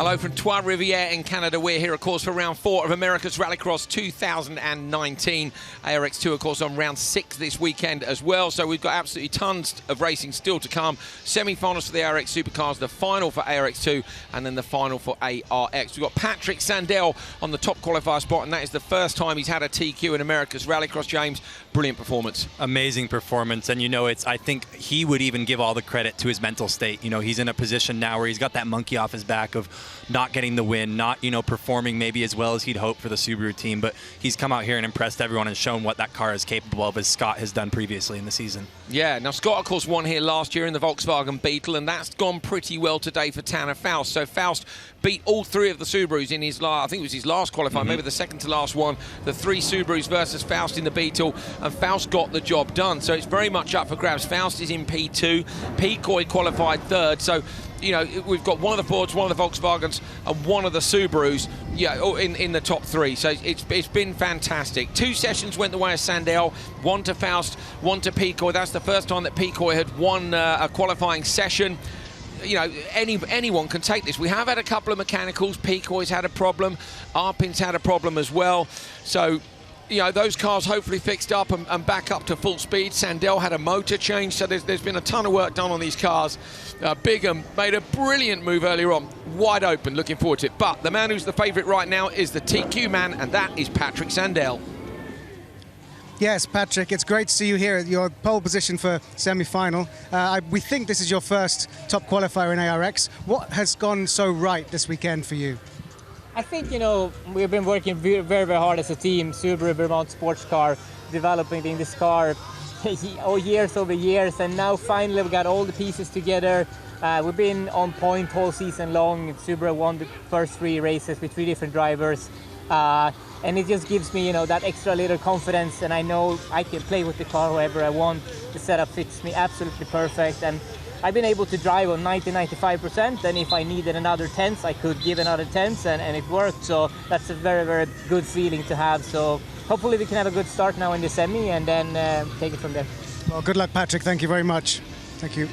Hello from Trois-Rivières in Canada. We're here, of course, for round 4 of America's Rallycross 2019. ARX 2, of course, on round 6 this weekend as well. So we've got absolutely tons of racing still to come. Semi-finals for the ARX Supercars, the final for ARX 2, and then the final for ARX. We've got Patrick Sandell on the top qualifier spot, and that is the first time he's had a TQ in America's Rallycross. James, brilliant performance. Amazing performance, and I think he would even give all the credit to his mental state. He's in a position now where he's got that monkey off his back of not getting the win, not performing maybe as well as he'd hoped for the Subaru team, but he's come out here and impressed everyone and shown what that car is capable of, as Scott has done previously in the season. Yeah, now Scott, of course, won here last year in the Volkswagen Beetle, and that's gone pretty well today for Tanner Faust. So Faust beat all 3 of the Subarus in his I think it was his last qualifying, maybe the second to last one. The 3 Subarus versus Faust in the Beetle, and Faust got the job done. So it's very much up for grabs. Faust is in P2, Peacoy qualified 3rd. So we've got one of the Fords, one of the Volkswagens, and one of the Subarus, in the top 3. So it's been fantastic. 2 sessions went the way of Sandell, 1 to Faust, 1 to Peacoy. That's the first time that Peacoy had won a qualifying session. Anyone can take this. We have had a couple of mechanicals. Peacoy's had a problem. Arpin's had a problem as well. So, those cars hopefully fixed up and back up to full speed. Sandell had a motor change, so there's been a ton of work done on these cars. Bigham made a brilliant move earlier on, wide open, looking forward to it. But the man who's the favourite right now is the TQ man, and that is Patrick Sandell. Yes, Patrick, it's great to see you here at your pole position for semi-final. We think this is your first top qualifier in ARX. What has gone so right this weekend for you? I think, we've been working very, very hard as a team, Subaru Vermont Sports Car, developing this car years over years, and now finally we got all the pieces together. We've been on point whole season long. Subaru won the first 3 races with 3 different drivers. And it just gives me, that extra little confidence, and I know I can play with the car however I want. The setup fits me absolutely perfect, and I've been able to drive on 90–95%, and if I needed another tenth, I could give another tenth, and it worked. So that's a very, very good feeling to have. So hopefully we can have a good start now in the semi, and then take it from there. Well, good luck, Patrick. Thank you very much. Thank you.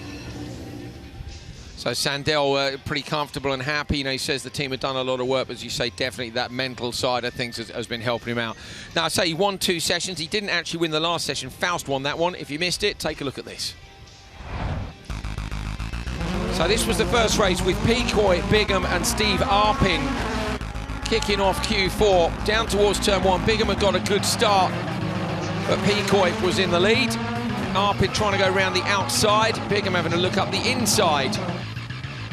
So Sandell pretty comfortable and happy. He says the team have done a lot of work, but as you say, definitely that mental side of things has been helping him out. Now, I say he won 2 sessions. He didn't actually win the last session. Faust won that one. If you missed it, take a look at this. So this was the first race with Peacoy, Bigham and Steve Arpin kicking off Q4. Down towards turn 1, Bigham had got a good start, but Peacoy was in the lead. Arpin trying to go around the outside, Bigham having a look up the inside.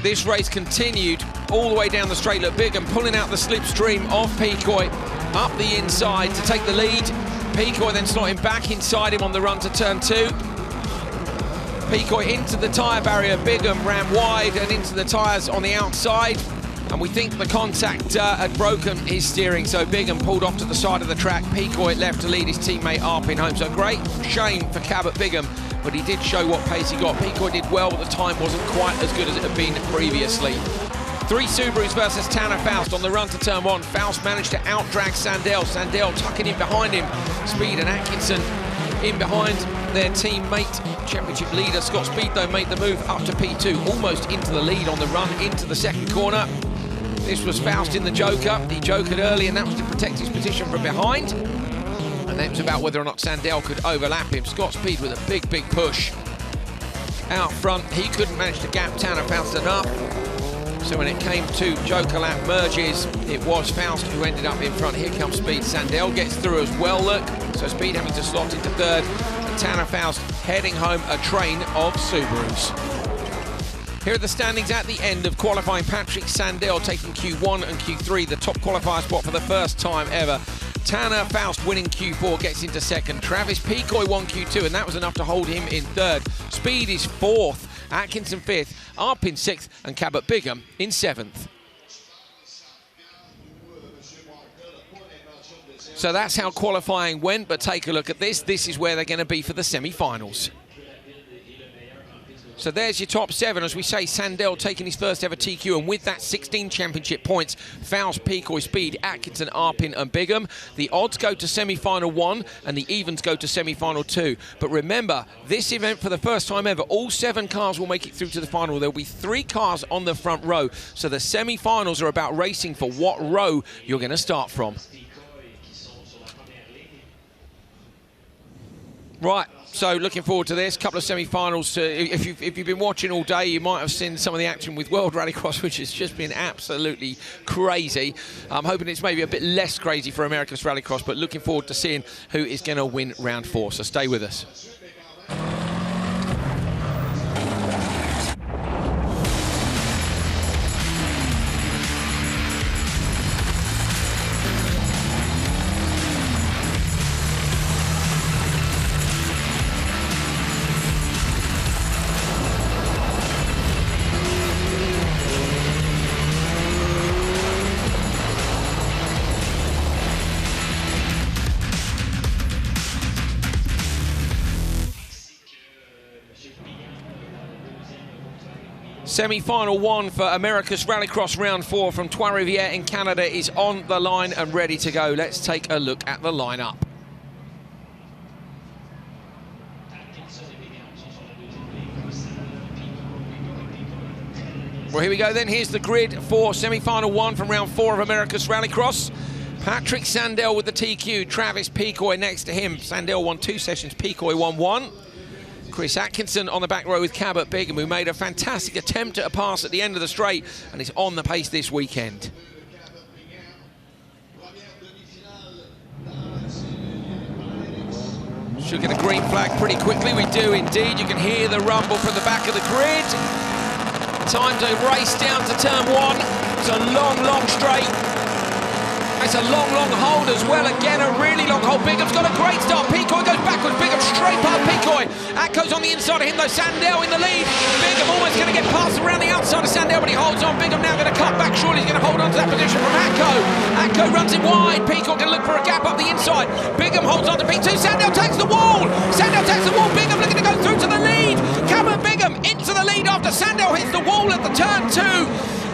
This race continued all the way down the straight. Look, Bigham pulling out the slipstream of Peacoy up the inside to take the lead. Peacoy then slotting back inside him on the run to turn 2. Peacoy into the tyre barrier, Bigham ran wide and into the tyres on the outside. And we think the contact had broken his steering, so Bigham pulled off to the side of the track. Peacoy left to lead his teammate Arpin home. So great shame for Cabot Bigham, but he did show what pace he got. Peacoy did well, but the time wasn't quite as good as it had been previously. 3 Subarus versus Tanner Faust on the run to turn 1. Faust managed to outdrag Sandell. Sandell tucking in behind him. Speed and Atkinson in behind their teammate, championship leader Scott Speed, though, made the move up to P2, almost into the lead on the run into the second corner. This was Faust in the joker. He jokered early, and that was to protect his position from behind. And then it was about whether or not Sandell could overlap him. Scott Speed with a big, big push out front. He couldn't manage to gap Tanner Faust enough. So when it came to joker lap merges, it was Faust who ended up in front. Here comes Speed. Sandell gets through as well, look. So Speed having to slot into 3rd. And Tanner Faust heading home a train of Subarus. Here are the standings at the end of qualifying. Patrick Sandell taking Q1 and Q3, the top qualifier spot for the first time ever. Tanner Faust winning Q4, gets into 2nd. Travis Peacoy won Q2, and that was enough to hold him in 3rd. Speed is 4th, Atkinson 5th, Arpin 6th, and Cabot Bigham in 7th. So that's how qualifying went, but take a look at this. This is where they're going to be for the semi-finals. So there's your top 7. As we say, Sandell taking his first ever TQ, and with that 16 championship points, Faust, Peacoy, Speed, Atkinson, Arpin and Bigham. The odds go to semi-final 1 and the evens go to semi-final 2. But remember, this event, for the first time ever, all 7 cars will make it through to the final. There'll be 3 cars on the front row. So the semi-finals are about racing for what row you're going to start from. Right, so looking forward to this. Couple of semi-finals. If you've been watching all day, you might have seen some of the action with World Rallycross, which has just been absolutely crazy. I'm hoping it's maybe a bit less crazy for America's Rallycross, but looking forward to seeing who is going to win round 4. So stay with us. Semi-final 1 for America's Rallycross round 4 from Trois-Rivières in Canada is on the line and ready to go. Let's take a look at the lineup. Well, here we go then. Here's the grid for semi-final 1 from round 4 of America's Rallycross. Patrick Sandell with the TQ, Travis Peacoy next to him. Sandell won 2 sessions, Peacoy won 1. Chris Atkinson on the back row with Cabot Bigham, who made a fantastic attempt at a pass at the end of the straight and is on the pace this weekend. Should get a green flag pretty quickly. We do indeed. You can hear the rumble from the back of the grid. Time to race down to turn 1. It's a long, long straight. It's a long, long hold as well. Again, a really long hold. Bigham's got a great start. Peacoy goes backwards. Bigham straight past Peacoy. Atco's on the inside of him, though. Sandell in the lead. Bigham almost going to get past around the outside of Sandell, but he holds on. Bigham now going to cut back. Surely he's going to hold on to that position from Atco. Atco runs it wide. Peacoy can look for a gap up the inside. Bigham holds on to P2. Sandell takes the wall. Sandell takes the wall. Bigham looking to go through to the lead. Cameron Bigham into the lead after Sandell hits the wall at the turn 2.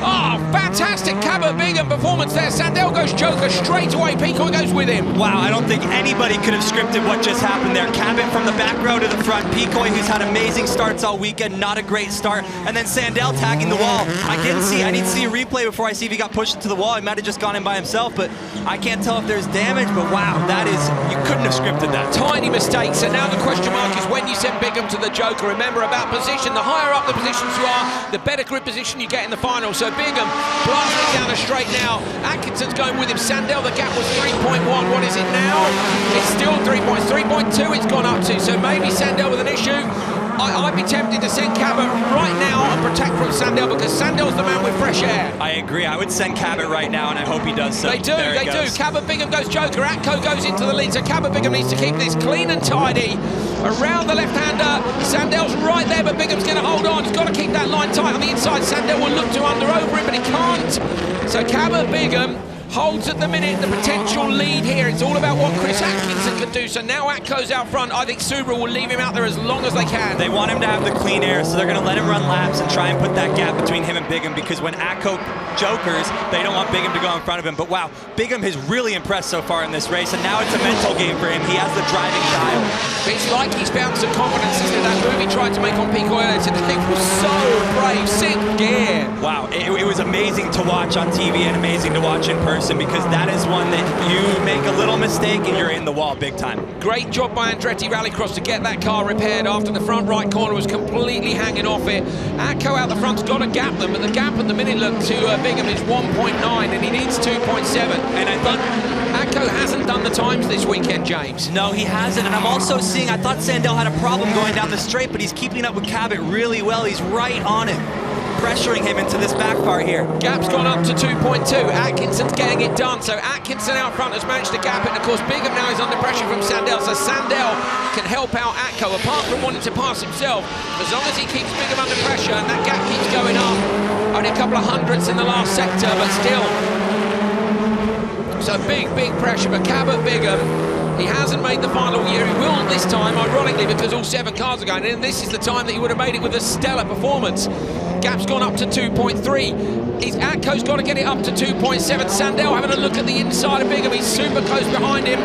Oh, fantastic Cabot Bigham performance there. Sandell goes Joker straight away. Peacoy goes with him. Wow, I don't think anybody could have scripted what just happened there. Cabot from the back row to the front. Peacoy, who's had amazing starts all weekend, not a great start. And then Sandell tagging the wall. I need to see a replay before I see if he got pushed into the wall. He might have just gone in by himself, but I can't tell if there's damage. But wow, you couldn't have scripted that. Tiny mistakes, and now the question mark is when you send Bigham to the Joker. Remember about position. The higher up the positions you are, the better grid position you get in the final. So Bigham blasting down a straight now. Atkinson's going with him. Sandell, the gap was 3.1. What is it now? It's still 3 points. 3.2 it's gone up to. So maybe Sandell with an issue. I'd be tempted to send Cabot right now and protect from Sandell, because Sandell's the man with fresh air. I agree. I would send Cabot right now, and I hope he does so. They do. Cabot Bigham goes Joker. Atco goes into the lead. So Cabot Bigham needs to keep this clean and tidy. Around the left-hander. Sandell's right there, but Bigham's going to hold on. He's got to keep that line tight on the inside. Sandell will look to under over him, but he can't. So Cabot Bigham holds at the minute the potential lead here. It's all about what Chris Atkinson can do. So now Atco's out front. I think Subaru will leave him out there as long as they can. They want him to have the clean air, so they're going to let him run laps and try and put that gap between him and Bigham, because when Atco jokers, they don't want Bigham to go in front of him. But wow, Bigham has really impressed so far in this race, and now it's a mental game for him. He has the driving dial. It's like he's found some confidence into that move he tried to make on Peacoy earlier today. He was so brave, 6th gear. Wow, it was amazing to watch on TV and amazing to watch in person, because that is one that you make a little mistake and you're in the wall big time. Great job by Andretti Rallycross to get that car repaired after the front right corner was completely hanging off it. Atco out the front's got to gap them, but the gap at the minute look to Bigham is 1.9 and he needs 2.7. And I think Atco hasn't done the times this weekend, James. No, he hasn't, and I'm also seeing, I thought Sandell had a problem going down the straight, but he's keeping up with Cabot really well. He's right on him, pressuring him into this back part here. Gap's gone up to 2.2. Atkinson's getting it done. So Atkinson out front has managed to gap it. And of course, Bigham now is under pressure from Sandell. So Sandell can help out Atco, apart from wanting to pass himself. As long as he keeps Bigham under pressure and that gap keeps going up. Only a couple of hundredths in the last sector, but still. So big pressure for Cabot Bigham. He hasn't made the final year. He will this time, ironically, because all 7 cars are going in, and this is the time that he would have made it with a stellar performance. Gap's gone up to 2.3. Atco's got to get it up to 2.7. Sandell having a look at the inside of Bigham. He's super close behind him.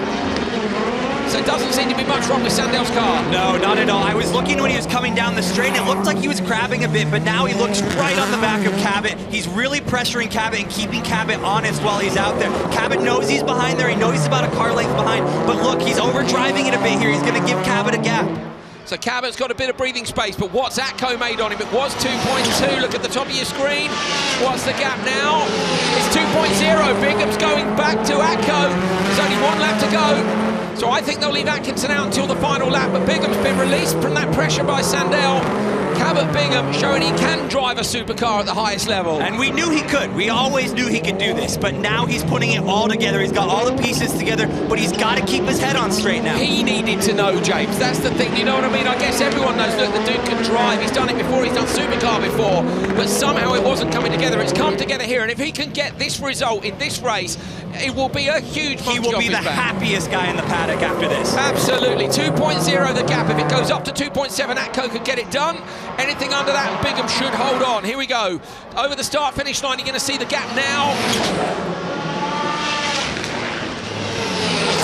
So it doesn't seem to be much wrong with Sandell's car. No, not at all. I was looking when he was coming down the straight, and it looked like he was crabbing a bit, but now he looks right on the back of Cabot. He's really pressuring Cabot and keeping Cabot honest while he's out there. Cabot knows he's behind there. He knows he's about a car length behind, but look, he's overdriving it a bit here. He's going to give Cabot a gap. So Cabot's got a bit of breathing space, but what's Atco made on him? It was 2.2. Look at the top of your screen. What's the gap now? It's 2.0. Bingham's going back to Atco. There's only 1 lap to go. So I think they'll leave Atkinson out until the final lap, but Bingham's been released from that pressure by Sandell. Cabot Bingham showing he can drive a supercar at the highest level. And we knew he could. We always knew he could do this, but now he's putting it all together. He's got all the pieces together, but he's got to keep his head on straight now. He needed to know, James. That's the thing, you know what I mean? I guess everyone knows, look, the dude can drive. He's done it before, he's done supercar before, but somehow it wasn't coming together. It's come together here, and if he can get this result in this race, it will be a huge He will be the happiest guy in the paddock after this. Absolutely. 2.0 the gap. If it goes up to 2.7, Atco could get it done. Anything under that, Bigham should hold on. Here we go. Over the start-finish line, you're going to see the gap now.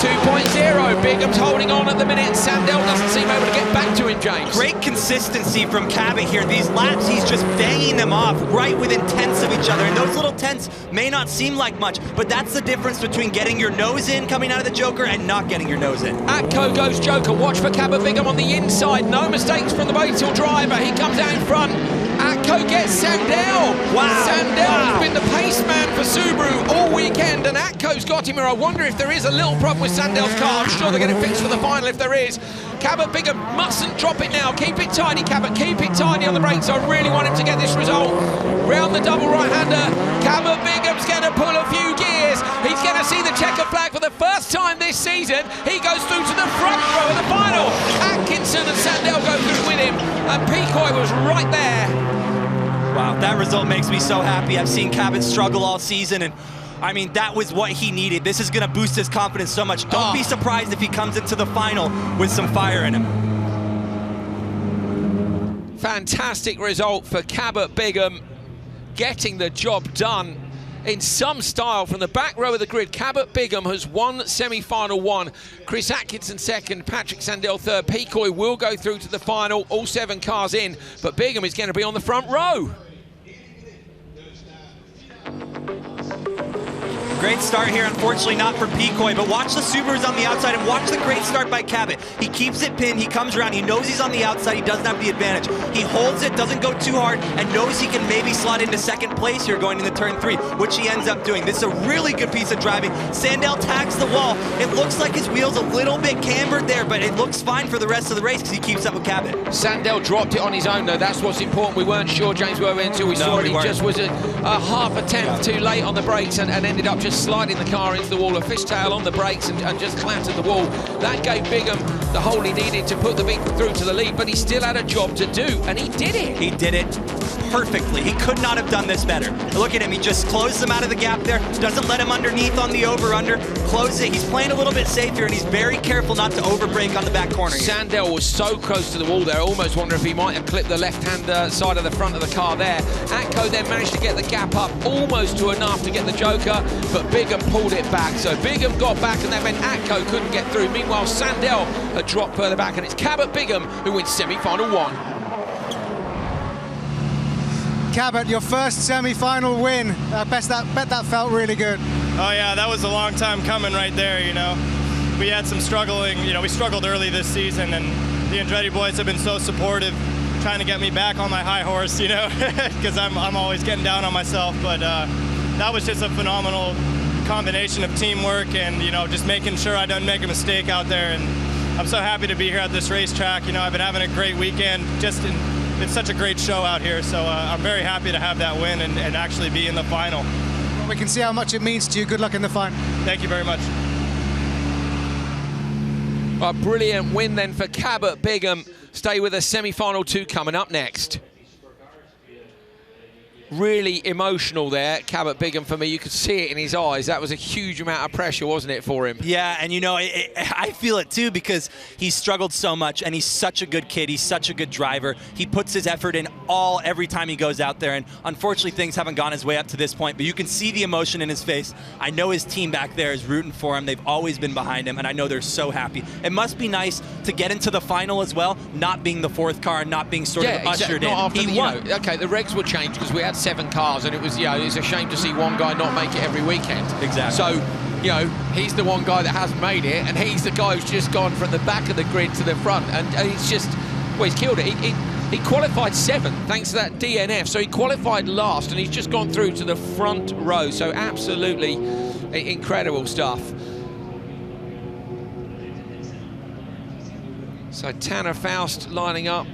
2.0. Bingham's holding on at the minute. Sandell doesn't seem able to get back to him, James. Great consistency from Cabot here. These laps, he's just banging them off right within tenths of each other. And those little tenths may not seem like much, but that's the difference between getting your nose in coming out of the Joker and not getting your nose in. Atco goes Joker. Watch for Cabot Bigham on the inside. No mistakes from the Boatil driver. He comes out in front. Atco gets Sandell. Wow. Sandell's been the pace man for Subaru all weekend, and Atco's got him here. I wonder if there is a little problem with Sandell's car. I'm sure they're going to fix for the final if there is. Cabot Bigham mustn't drop it now. Keep it tidy, Cabot. Keep it tidy on the brakes. I really want him to get this result. Round the double right-hander. Cabot Bingham's going to pull a few gears. He's going to see the checker flag for the first time this season. He goes through to the front row of the final. Atkinson and Sandell go through with him, and Picoy was right there. Wow, that result makes me so happy. I've seen Cabot struggle all season, and I mean, that was what he needed. This is going to boost his confidence so much. Don't be surprised if he comes into the final with some fire in him. Fantastic result for Cabot Bigham, getting the job done in some style from the back row of the grid. Cabot Bigham has won semi-final 1. Chris Atkinson second, Patrick Sandell third. Picoy will go through to the final, all 7 cars in, but Bigham is going to be on the front row. Great start here, unfortunately not for Picoy, but watch the Subarus on the outside and watch the great start by Cabot. He keeps it pinned, he comes around, he knows he's on the outside, he doesn't have the advantage. He holds it, doesn't go too hard, and knows he can maybe slot into second place here going into turn 3, which he ends up doing. This is a really good piece of driving. Sandell tags the wall. It looks like his wheel's a little bit cambered there, but it looks fine for the rest of the race because he keeps up with Cabot. Sandell dropped it on his own though, that's what's important. We weren't sure, James, were we, until we saw it. He just was a half a tenth too late on the brakes and ended up just sliding the car into the wall, a fishtail on the brakes and just clattered the wall. That gave Bigham the hole he needed to put the big through to the lead, but he still had a job to do, and he did it. He did it perfectly. He could not have done this better. Look at him, he just closed them out of the gap there, doesn't let him underneath on the over-under, close it. He's playing a little bit safe here, and he's very careful not to overbrake on the back corner here. Sandell was so close to the wall there, I almost wonder if he might have clipped the left-hand side of the front of the car there. Atco then managed to get the gap up almost to enough to get the Joker, but Bigham pulled it back. So Bigham got back, and that meant Atco couldn't get through. Meanwhile, Sandell had dropped further back, and it's Cabot Bigham who wins semi-final 1. Cabot, your first semi-final win. I bet that felt really good. Oh yeah, that was a long time coming right there, you know. We had some struggling, you know, we struggled early this season, and the Andretti boys have been so supportive, trying to get me back on my high horse, you know, because I'm always getting down on myself, but that was just a phenomenal combination of teamwork and, you know, just making sure I don't make a mistake out there, and I'm so happy to be here at this racetrack. You know, I've been having a great weekend, it's such a great show out here, so I'm very happy to have that win and actually be in the final. We can see how much it means to you. Good luck in the final. Thank you very much. A brilliant win then for Cabot Bigham. Stay with us, semi-final 2 coming up next. really emotional there, Cabot Bigham, for me. You could see it in his eyes. That was a huge amount of pressure, wasn't it, for him? Yeah, and you know, I feel it too, because he's struggled so much, and he's such a good kid. He's such a good driver. He puts his effort in every time he goes out there, and unfortunately things haven't gone his way up to this point, but you can see the emotion in his face. I know his team back there is rooting for him. They've always been behind him, and I know they're so happy. It must be nice to get into the final as well, not being the fourth car and not being sort of ushered in. He won. Okay, the regs were changed because we had 7 cars, and it was, it's a shame to see one guy not make it every weekend. Exactly. So, he's the one guy that hasn't made it, and he's the guy who's just gone from the back of the grid to the front, and he's just, well, he's killed it. He qualified 7th thanks to that DNF, so he qualified last, and he's just gone through to the front row. So absolutely incredible stuff. So Tanner Faust lining up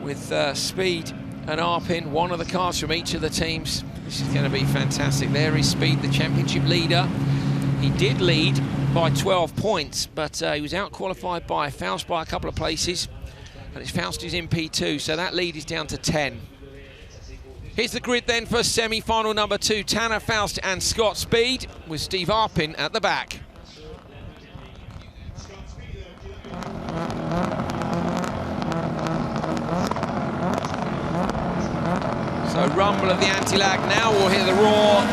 with Speed and Arpin, one of the cars from each of the teams. This is going to be fantastic. There is Speed, the championship leader. He did lead by 12 points, but he was out-qualified by Faust by a couple of places. And it's Faust who's in P2, so that lead is down to 10. Here's the grid then for semi-final number 2. Tanner Faust and Scott Speed, with Steve Arpin at the back. So rumble of the anti-lag now, we'll hear the roar.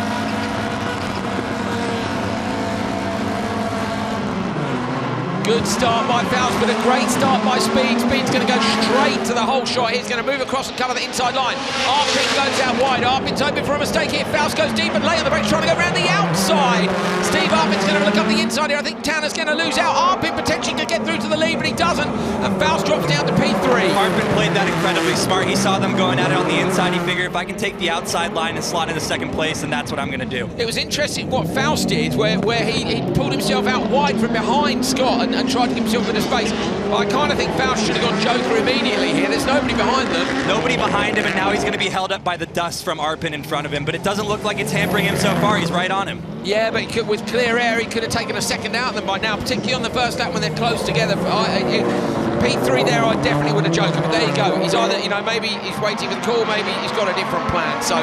Good start by Faust, but a great start by Speed. Speed's going to go straight to the hole shot. He's going to move across and cover the inside line. Arpin goes out wide. Arpin's hoping for a mistake here. Faust goes deep and late on the brakes, trying to go around the outside. Steve Arpin's going to look up the inside here. I think Tanner's going to lose out. Arpin potentially could get through to the lead, but he doesn't. And Faust drops down to P3. Arpin played that incredibly smart. He saw them going at it on the inside. He figured if I can take the outside line and slot into 2nd place, then that's what I'm going to do. It was interesting what Faust did, where he pulled himself out wide from behind Scott and tried to give himself a bit of space. But I kind of think Faust should have gone Joker immediately here. There's nobody behind them. Nobody behind him, and now he's going to be held up by the dust from Arpin in front of him. But it doesn't look like it's hampering him so far. He's right on him. Yeah, but with clear air, he could have taken a second out of them by now, particularly on the first lap when they're close together. P3 there, I definitely would have Joker. But there you go. He's either, maybe he's waiting for the call, maybe he's got a different plan. So,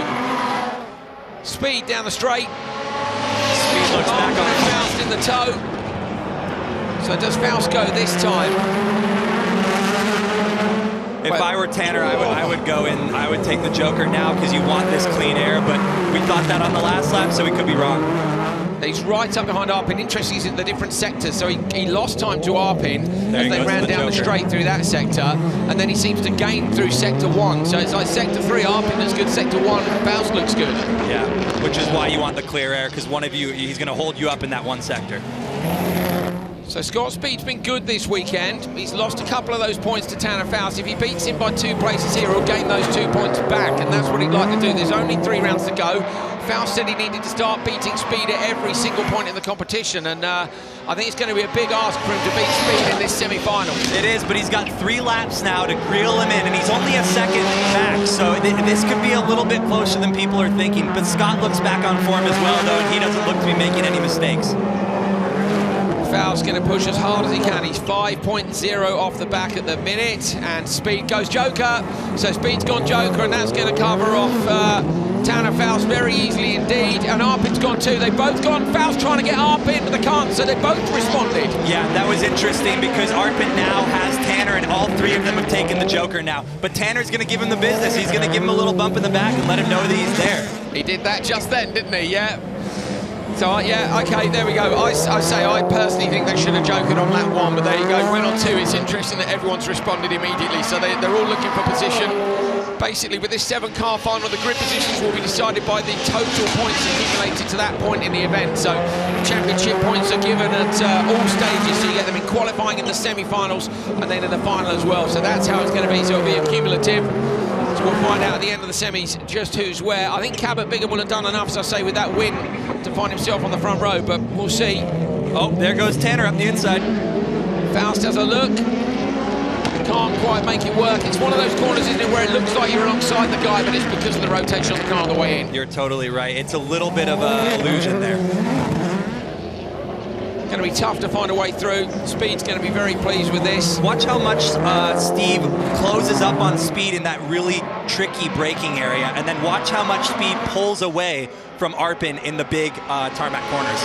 Speed down the straight. Speed looks back on Faust in the toe. So does Faust go this time? If I were Tanner, I would go in. I would take the Joker now because you want this clean air, but we thought that on the last lap, so we could be wrong. He's right up behind Arpin. Interesting, he's in the different sectors, so he lost time to Arpin as they ran down the straight through that sector, and then he seems to gain through sector 1. So it's like sector 3, Arpin looks good, sector 1, Faust looks good. Yeah, which is why you want the clear air, because one of you, he's going to hold you up in that one sector. So Scott Speed's been good this weekend. He's lost a couple of those points to Tanner Faust. If he beats him by 2 places here, he'll gain those 2 points back, and that's what he'd like to do. There's only 3 rounds to go. Faust said he needed to start beating Speed at every single point in the competition, and I think it's going to be a big ask for him to beat Speed in this semi-final. It is, but he's got 3 laps now to reel him in, and he's only a second back, so this could be a little bit closer than people are thinking. But Scott looks back on form as well, though, and he doesn't look to be making any mistakes. Faust's going to push as hard as he can. He's 5.0 off the back at the minute, and Speed goes Joker. So Speed's gone Joker, and that's going to cover off Tanner Faust very easily indeed. And Arpin's gone too. They've both gone. Faust trying to get Arpin, but they can't, so they both responded. Yeah, that was interesting because Arpin now has Tanner, and all 3 of them have taken the Joker now. But Tanner's going to give him the business. He's going to give him a little bump in the back and let him know that he's there. He did that just then, didn't he? Yeah. So, yeah, okay, there we go. I say I personally think they should have Jokered on lap 1, but there you go. Went on 2. It's interesting that everyone's responded immediately, so they're all looking for position. Basically, with this 7-car final, the grid positions will be decided by the total points accumulated to that point in the event. So, championship points are given at all stages, so you get them in qualifying, in the semi-finals, and then in the final as well. So that's how it's going to be. So it'll be accumulative. So we'll find out at the end of the semis just who's where. I think Cabot Bigham will have done enough, as I say, with that win to find himself on the front row, but we'll see. Oh, there goes Tanner up the inside. Faust has a look. Can't quite make it work. It's one of those corners, isn't it, where it looks like you're alongside the guy, but it's because of the rotation of the car on the way in. You're totally right. It's a little bit of an illusion there. Going to be tough to find a way through. Speed's going to be very pleased with this. Watch how much Steve closes up on Speed in that really tricky braking area, and then watch how much Speed pulls away from Arpin in the big tarmac corners.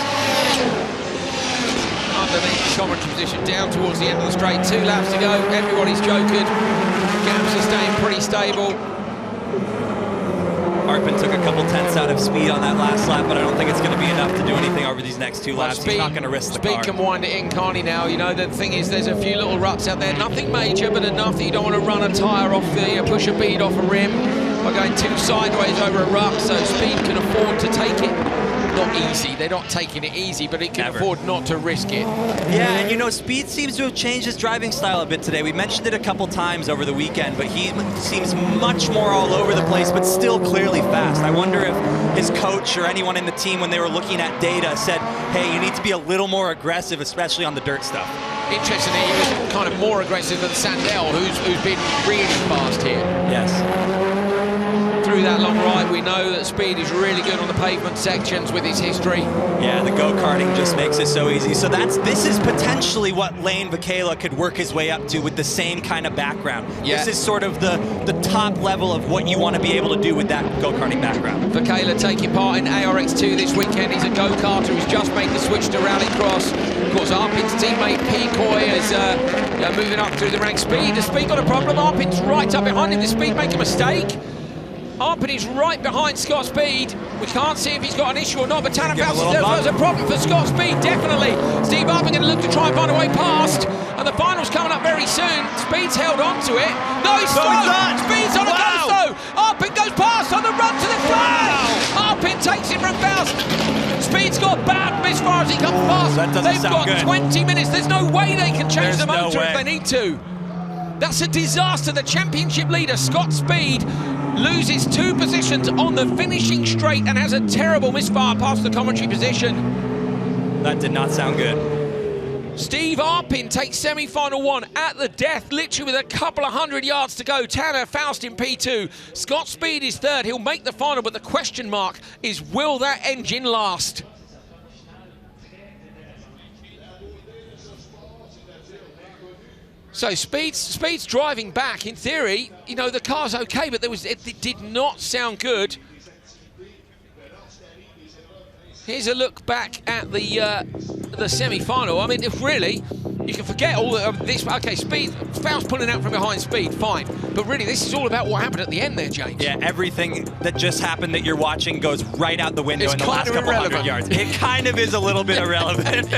Underneath the commentary position, down towards the end of the straight. 2 laps to go. Everybody's jokered. Gaps are staying pretty stable. Arpin took a couple tenths out of Speed on that last lap, but I don't think it's going to be enough to do anything over these next 2 laps. He's not going to risk the car. Speed can wind it in, can't he, now? You know, the thing is, there's a few little ruts out there. Nothing major, but enough that you don't want to run a tyre off the, push a bead off a rim by going too sideways over a rut, so Speed can afford to take it. Not easy, they're not taking it easy, but it can afford not to risk it. Yeah, and you know, Speed seems to have changed his driving style a bit today. We mentioned it a couple times over the weekend, but he seems much more all over the place, but still clearly fast. I wonder if his coach or anyone in the team, when they were looking at data, said, hey, you need to be a little more aggressive, especially on the dirt stuff. Interestingly, he was kind of more aggressive than Sandell, who's been really fast here. Yes. Through that long ride, we know that Speed is really good on the pavement sections with his history. Yeah, the go-karting just makes it so easy. So this is potentially what Lane Vakela could work his way up to with the same kind of background. Yeah. This is sort of the top level of what you want to be able to do with that go-karting background. Vakela taking part in ARX2 this weekend. He's a go-karter who's just made the switch to Rallycross. Of course, Arpin's teammate Pecoy is moving up through the ranks. Has Speed got a problem? Arpin's right up behind him. Did Speed make a mistake? Arpin is right behind Scott Speed. We can't see if he's got an issue or not, but Tanner Faust says there's a problem for Scott Speed, definitely. Steve Arpin going to look to try and find a way past, and the final's coming up very soon. Speed's held on to it. No, he's slow. Speed's on a go slow. Arpin goes past on the run to the flag. Arpin takes it from Faust. Speed's got bad as far as he comes past. That doesn't They've sound got good. 20 minutes. There's no way they can change the no motor way. if they need to. That's a disaster. The championship leader, Scott Speed, loses 2 positions on the finishing straight and has a terrible misfire past the commentary position. That did not sound good. Steve Arpin takes semi-final 1 at the death, literally with a couple of 100 yards to go. Tanner Faust in P2. Scott Speed is 3rd. He'll make the final, but the question mark is, will that engine last? So Speed's driving back. In theory, you know, the car's okay, but it did not sound good. Here's a look back at the semi-final. I mean, if really, you can forget all of this. Okay, Speed, Faust pulling out from behind Speed, fine. But really, this is all about what happened at the end there, James. Yeah, everything that just happened that you're watching goes right out the window It's in the last couple hundred yards. It kind of is a little bit irrelevant.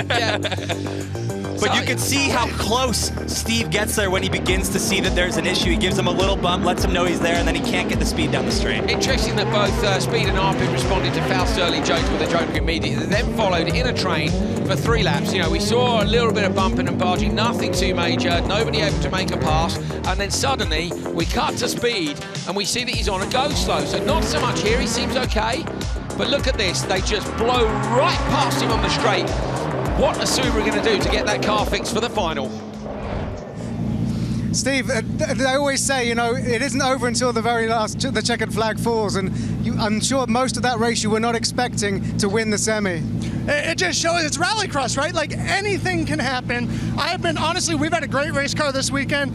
But you can see how close Steve gets there when he begins to see that there's an issue. He gives him a little bump, lets him know he's there, and then he can't get the speed down the straight. Interesting that both Speed and Arpin responded to Faust's early joke with a joke immediately. They then followed in a train for 3 laps. You know, we saw a little bit of bumping and barging, nothing too major, nobody able to make a pass, and then suddenly we cut to Speed and we see that he's on a go slow. So not so much here, he seems okay. But look at this, they just blow right past him on the straight. What are Subaru going to do to get that car fixed for the final? Steve, they always say, you know, it isn't over until the very last, the checkered flag falls, and I'm sure most of that race you were not expecting to win the semi. It just shows it's Rallycross, right? Like, anything can happen. Honestly, we've had a great race car this weekend.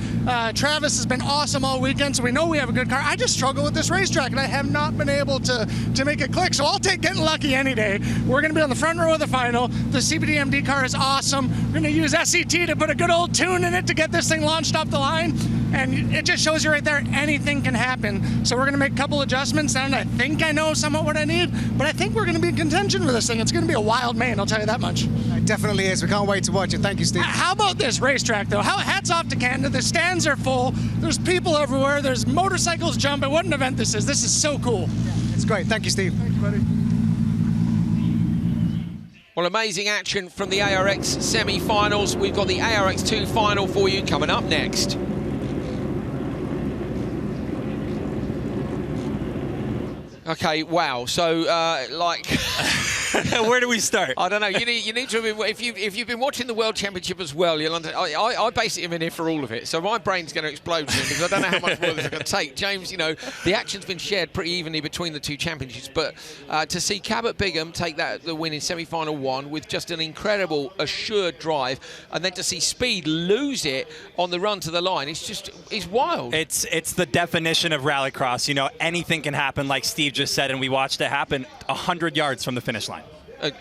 Travis has been awesome all weekend, so we know we have a good car. I just struggle with this racetrack, and I have not been able to make it click, so I'll take getting lucky any day. We're going to be on the front row of the final. The CBDMD car is awesome. We're going to use SET to put a good old tune in it to get this thing launched off the line, and it just shows you right there, anything can happen. So we're going to make a couple adjustments, and I think I know somewhat what I need, but I think we're going to be in contention for this thing. It's going to be a wild main, I'll tell you that much. It definitely is. We can't wait to watch it. Thank you, Steve. How about this racetrack, though? Hats off to Canada. The stands are full. There's people everywhere. There's motorcycles jumping. What an event this is. This is so cool. It's great. Thank you, Steve. Thanks, buddy. Well, amazing action from the ARX semi-finals. We've got the ARX2 final for you coming up next. Okay, wow. So, like... Where do we start? I don't know. You need to have been, if you've been watching the World Championship as well, you'll I basically am in here for all of it. So my brain's going to explode soon because I don't know how much more this is going to take. James, you know, the action's been shared pretty evenly between the two championships, but to see Cabot Bigham take the win in semi-final 1 with just an incredible assured drive, and then to see Speed lose it on the run to the line, it's wild. It's the definition of Rallycross. You know, anything can happen, like Steve just said, and we watched it happen 100 yards from the finish line.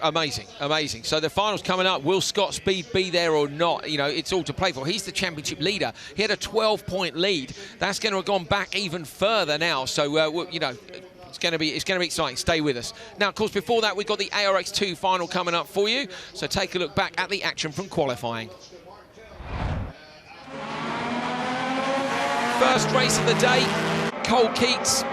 Amazing, amazing. So the final's coming up. Will Scott Speed be there or not? You know, it's all to play for. He's the championship leader. He had a 12-point lead. That's going to have gone back even further now. So, you know, it's going to be exciting. Stay with us. Now, of course, before that, we've got the ARX 2 final coming up for you. So take a look back at the action from qualifying. First race of the day, Cole Keats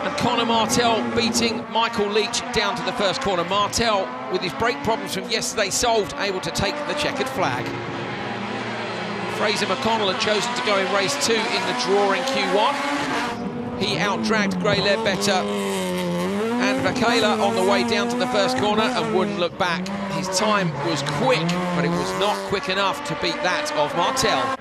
and Connor Martell beating Michael Leach down to the first corner. Martell, with his brake problems from yesterday solved, able to take the checkered flag. Fraser McConnell had chosen to go in race 2 in the draw in Q1. He outdragged Gray Ledbetter and Vakela on the way down to the first corner and wouldn't look back. His time was quick, but it was not quick enough to beat that of Martell.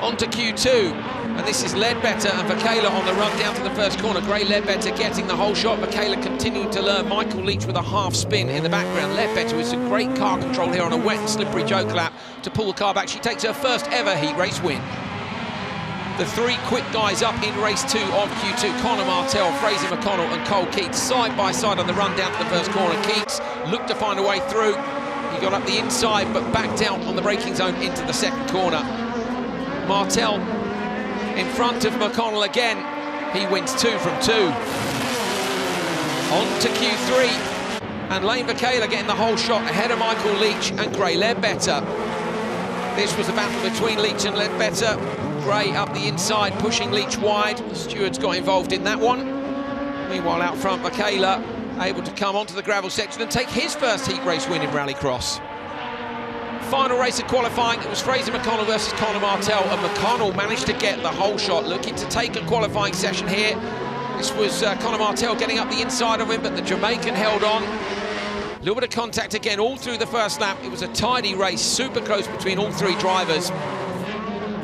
On to Q2, and this is Ledbetter and Vakela on the run down to the first corner. Gray Ledbetter getting the whole shot, Vakela continuing to learn. Michael Leach with a half spin in the background. Ledbetter with some great car control here on a wet and slippery joke lap to pull the car back. She takes her first ever heat race win. The 3 quick guys up in race 2 of Q2, Connor Martell, Fraser McConnell and Cole Keats side by side on the run down to the first corner. Keats looked to find a way through. He got up the inside but backed out on the braking zone into the second corner. Martell in front of McConnell again. He wins 2 from 2. On to Q3. And Lane Vakela getting the whole shot ahead of Michael Leach and Gray Ledbetter. This was a battle between Leach and Ledbetter. Gray up the inside, pushing Leach wide. The stewards got involved in that one. Meanwhile, out front, Vakela able to come onto the gravel section and take his first heat race win in Rallycross. Final race of qualifying, it was Fraser McConnell versus Connor Martell, and McConnell managed to get the whole shot, looking to take a qualifying session here. This was Connor Martell getting up the inside of him, but the Jamaican held on. A little bit of contact again all through the first lap. It was a tidy race, super close between all 3 drivers.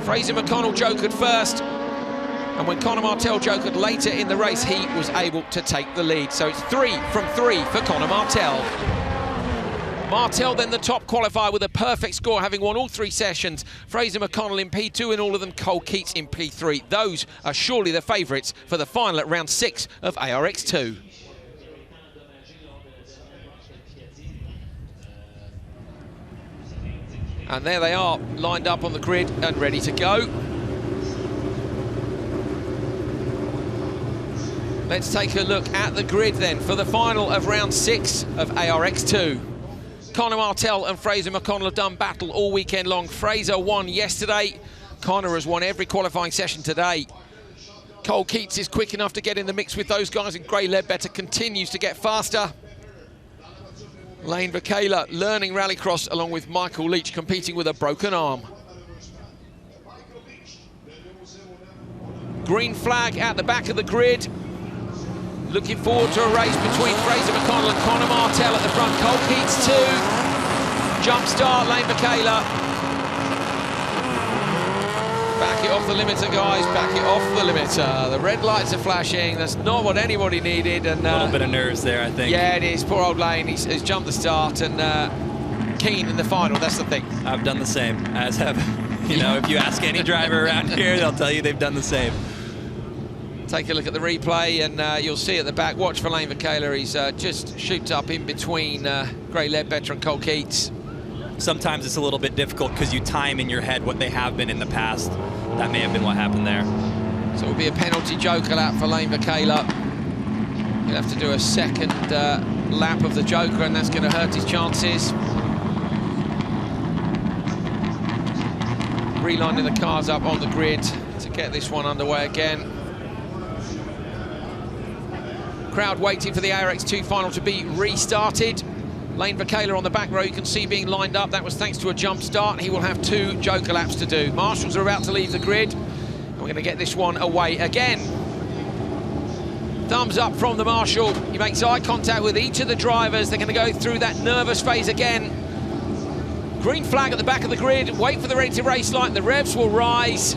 Fraser McConnell jokered first, and when Connor Martell jokered later in the race, he was able to take the lead. So it's 3 from 3 for Connor Martell. Martell then the top qualifier with a perfect score, having won all 3 sessions. Fraser McConnell in P2 and all of them, Cole Keats in P3. Those are surely the favourites for the final at round 6 of ARX 2. And there they are, lined up on the grid and ready to go. Let's take a look at the grid then for the final of round 6 of ARX 2. Connor Martell and Fraser McConnell have done battle all weekend long. Fraser won yesterday. Connor has won every qualifying session today. Cole Keats is quick enough to get in the mix with those guys, and Gray Ledbetter continues to get faster. Lane Vakela learning Rallycross along with Michael Leach, competing with a broken arm. Green flag at the back of the grid. Looking forward to a race between Fraser McConnell and Connor Martell at the front. Cole Keats 2. Jump start, Lane Vakela. Back it off the limiter, guys. Back it off the limiter. The red lights are flashing. That's not what anybody needed. And a little bit of nerves there, I think. Yeah, it is. Poor old Lane. He's jumped the start and keen in the final. That's the thing. I've done the same, as have, you know, if you ask any driver around here, they'll tell you they've done the same. Take a look at the replay and you'll see at the back, watch for Lane Vakela. He's just shoots up in between Gray Ledbetter and Cole Keats. Sometimes it's a little bit difficult because you time in your head what they have been in the past. That may have been what happened there. So it'll be a penalty joker lap for Lane Vakela. He'll have to do a second lap of the joker, and that's going to hurt his chances. Relining the cars up on the grid to get this one underway again. Crowd waiting for the ARX 2 final to be restarted. Lane Vakela on the back row, you can see being lined up. That was thanks to a jump start. He will have 2 joker laps to do. Marshals are about to leave the grid, and we're going to get this one away again. Thumbs up from the marshal. He makes eye contact with each of the drivers. They're going to go through that nervous phase again. Green flag at the back of the grid. Wait for the ready to race light. The revs will rise.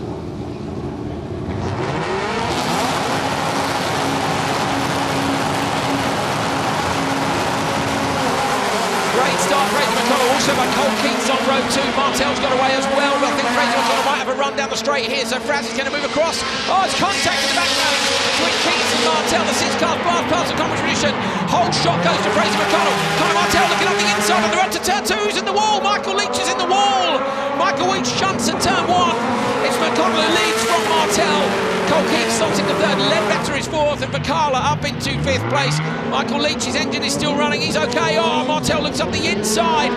Great start, Fraser McConnell, also by Cole Keats on row 2. Martel's got away as well, but I think Fraser McConnell might have a run down the straight here, so Fraz is going to move across. Oh, it's contact in the background between Keats and Martel. The 6 cars blast past the competition. Whole shot goes to Fraser McConnell. Connor Martel looking up the inside on the run to turn 2. Who's in the wall? Michael Leach is in the wall. Michael Leach shunts at turn 1. It's McConnell who leads from Martel. Cole Keats slots into 3rd, Ledbetter is 4th, and Bacala up into 5th place. Michael Leach's engine is still running, he's okay. Oh, Martel looks up the inside.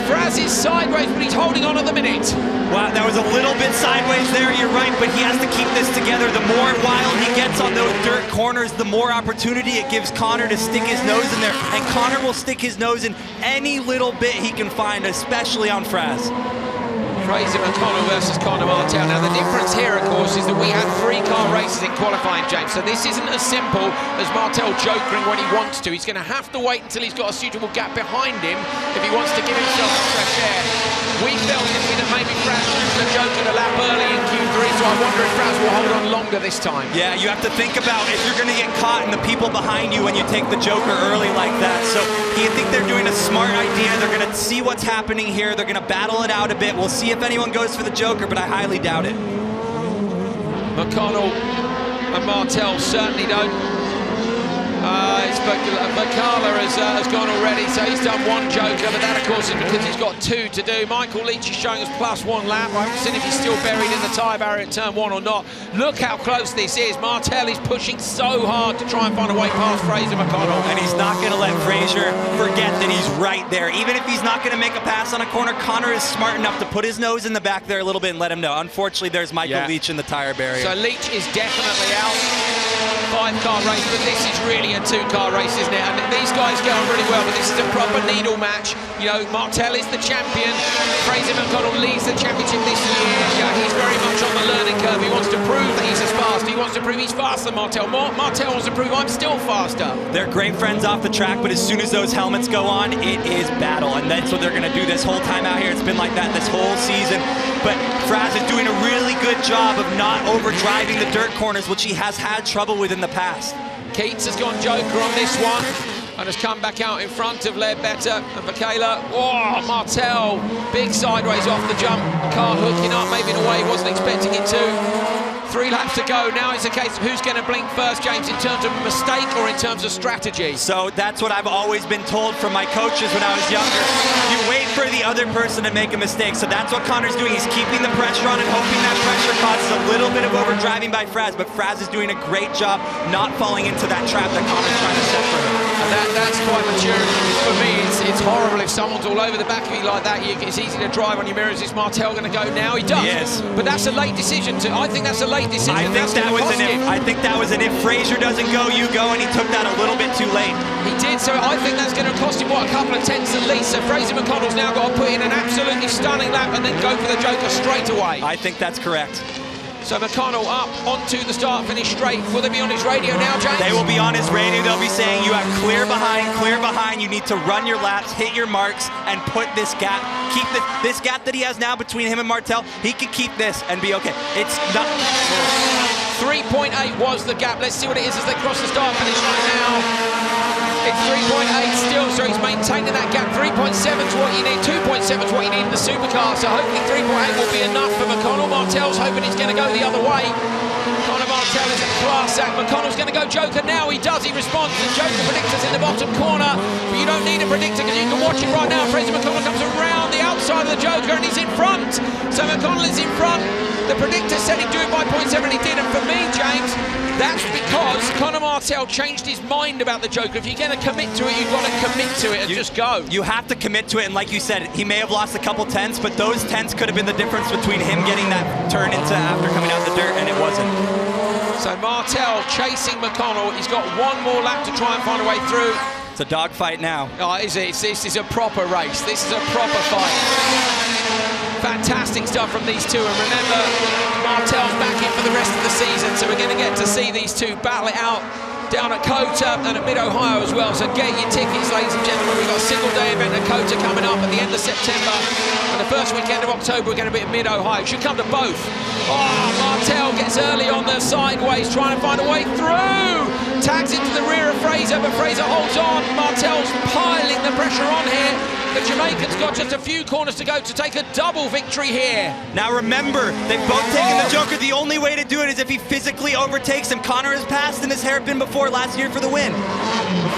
Fraz is sideways, but he's holding on at the minute. Wow, that was a little bit sideways there, you're right, but he has to keep this together. The more wild he gets on those dirt corners, the more opportunity it gives Connor to stick his nose in there. And Connor will stick his nose in any little bit he can find, especially on Fraz. Fraser McConnell versus Connor Martel. Now the difference here, of course, is that we had 3-car races in qualifying, James. So this isn't as simple as Martel jokering when he wants to. He's going to have to wait until he's got a suitable gap behind him if he wants to give himself fresh air. We felt that maybe Fraz should have joked a lap early in Q3, so I wonder if Fraz will hold on longer this time. Yeah, you have to think about if you're going to get caught in the people behind you when you take the joker early like that. So I think they're doing a smart idea. They're going to see what's happening here. They're going to battle it out a bit. We'll see if anyone goes for the joker, but I highly doubt it. McConnell and Martel certainly don't. Bacala has gone already, so he's done 1 joker, but that of course is because he's got 2 to do. Michael Leach is showing us +1 lap. I haven't seen if he's still buried in the tyre barrier at turn 1 or not. Look how close this is. Martel is pushing so hard to try and find a way past Fraser McConnell. And he's not going to let Fraser forget that he's right there. Even if he's not going to make a pass on a corner, Connor is smart enough to put his nose in the back there a little bit and let him know. Unfortunately, there's Michael Leach in the tyre barrier. So Leach is definitely out. 5-car race, but this is really a 2-car race, isn't it? And these guys get on really well, but this is a proper needle match. You know, Martel is the champion. Fraser McConnell leads the championship this year. Yeah, he's very much on the learning curve. He wants to prove that he's as fast. He wants to prove he's faster than Martel. Martel wants to prove I'm still faster. They're great friends off the track, but as soon as those helmets go on, it is battle. And that's what they're going to do this whole time out here. It's been like that this whole season. But Fraz is doing a really good job of not overdriving the dirt corners, which he has had trouble with in the past. Keats has gone joker on this one and has come back out in front of Ledbetter and Bacala. Oh, Martel, big sideways off the jump. Car hooking up, maybe in a way he wasn't expecting it to. 3 laps to go. Now it's a case of who's going to blink first, James, in terms of mistake or in terms of strategy. So that's what I've always been told from my coaches when I was younger. You wait for the other person to make a mistake. So that's what Connor's doing. He's keeping the pressure on and hoping that pressure causes a little bit of overdriving by Fraz. But Fraz is doing a great job not falling into that trap that Connor's trying to set for him. And that's quite mature. For me, it's horrible if someone's all over the back of you like that. It's easy to drive on your mirrors. Is Martel going to go now? He does. Yes. But that's a late decision. I think that's a late decision. I think that was an if Fraser doesn't go, you go, and he took that a little bit too late. He did, so I think that's going to cost him, what, a couple of tenths at least. So Fraser McConnell's now got to put in an absolutely stunning lap and then go for the joker straight away. I think that's correct. So McConnell up onto the start-finish straight. Will they be on his radio now, James? They will be on his radio. They'll be saying you have clear behind. You need to run your laps, hit your marks, and put this gap. Keep this gap that he has now between him and Martel. He can keep this and be okay. It's not. 3.8 was the gap. Let's see what it is as they cross the start-finish line now. It's 3.8 still, so he's maintaining that gap. 3.7 is what you need, 2.7 is what you need in the supercar, so hopefully 3.8 will be enough for McConnell. Martel's hoping he's going to go the other way. Connor Martel is a class act. McConnell's going to go joker now. He does, he responds. The joker predictor's in the bottom corner, but you don't need a predictor because you can watch it right now. Fraser McConnell comes around the outside of the joker and he's in front. So McConnell is in front. The predictor said he'd do it by 0.7, and he did. And for me, James, that's because Connor Martel changed his mind about the joker. If you're going to commit to it, you've got to commit to it and just go. You have to commit to it, and like you said, he may have lost a couple tenths, but those tenths could have been the difference between him getting that turn into after coming out the dirt, and it wasn't. So Martel chasing McConnell. He's got 1 more lap to try and find a way through. It's a dogfight now. Oh, is it? This is a proper race. This is a proper fight. Fantastic stuff from these two, and remember, Martel's back in for the rest of the season, so we're going to get to see these two battle it out down at COTA and at Mid-Ohio as well. So get your tickets, ladies and gentlemen. We've got a single-day event at COTA coming up at the end of September. And the first weekend of October, we're going to be at Mid-Ohio. Should come to both. Oh, Martel gets early on the sideways, trying to find a way through. Tags into the rear of Fraser, but Fraser holds on. Martel's piling the pressure on here. The Jamaican's got just a few corners to go to take a double victory here. Now remember, they've both taken the Joker. The only way to do it is if he physically overtakes him. Connor has passed in his hairpin before last year for the win.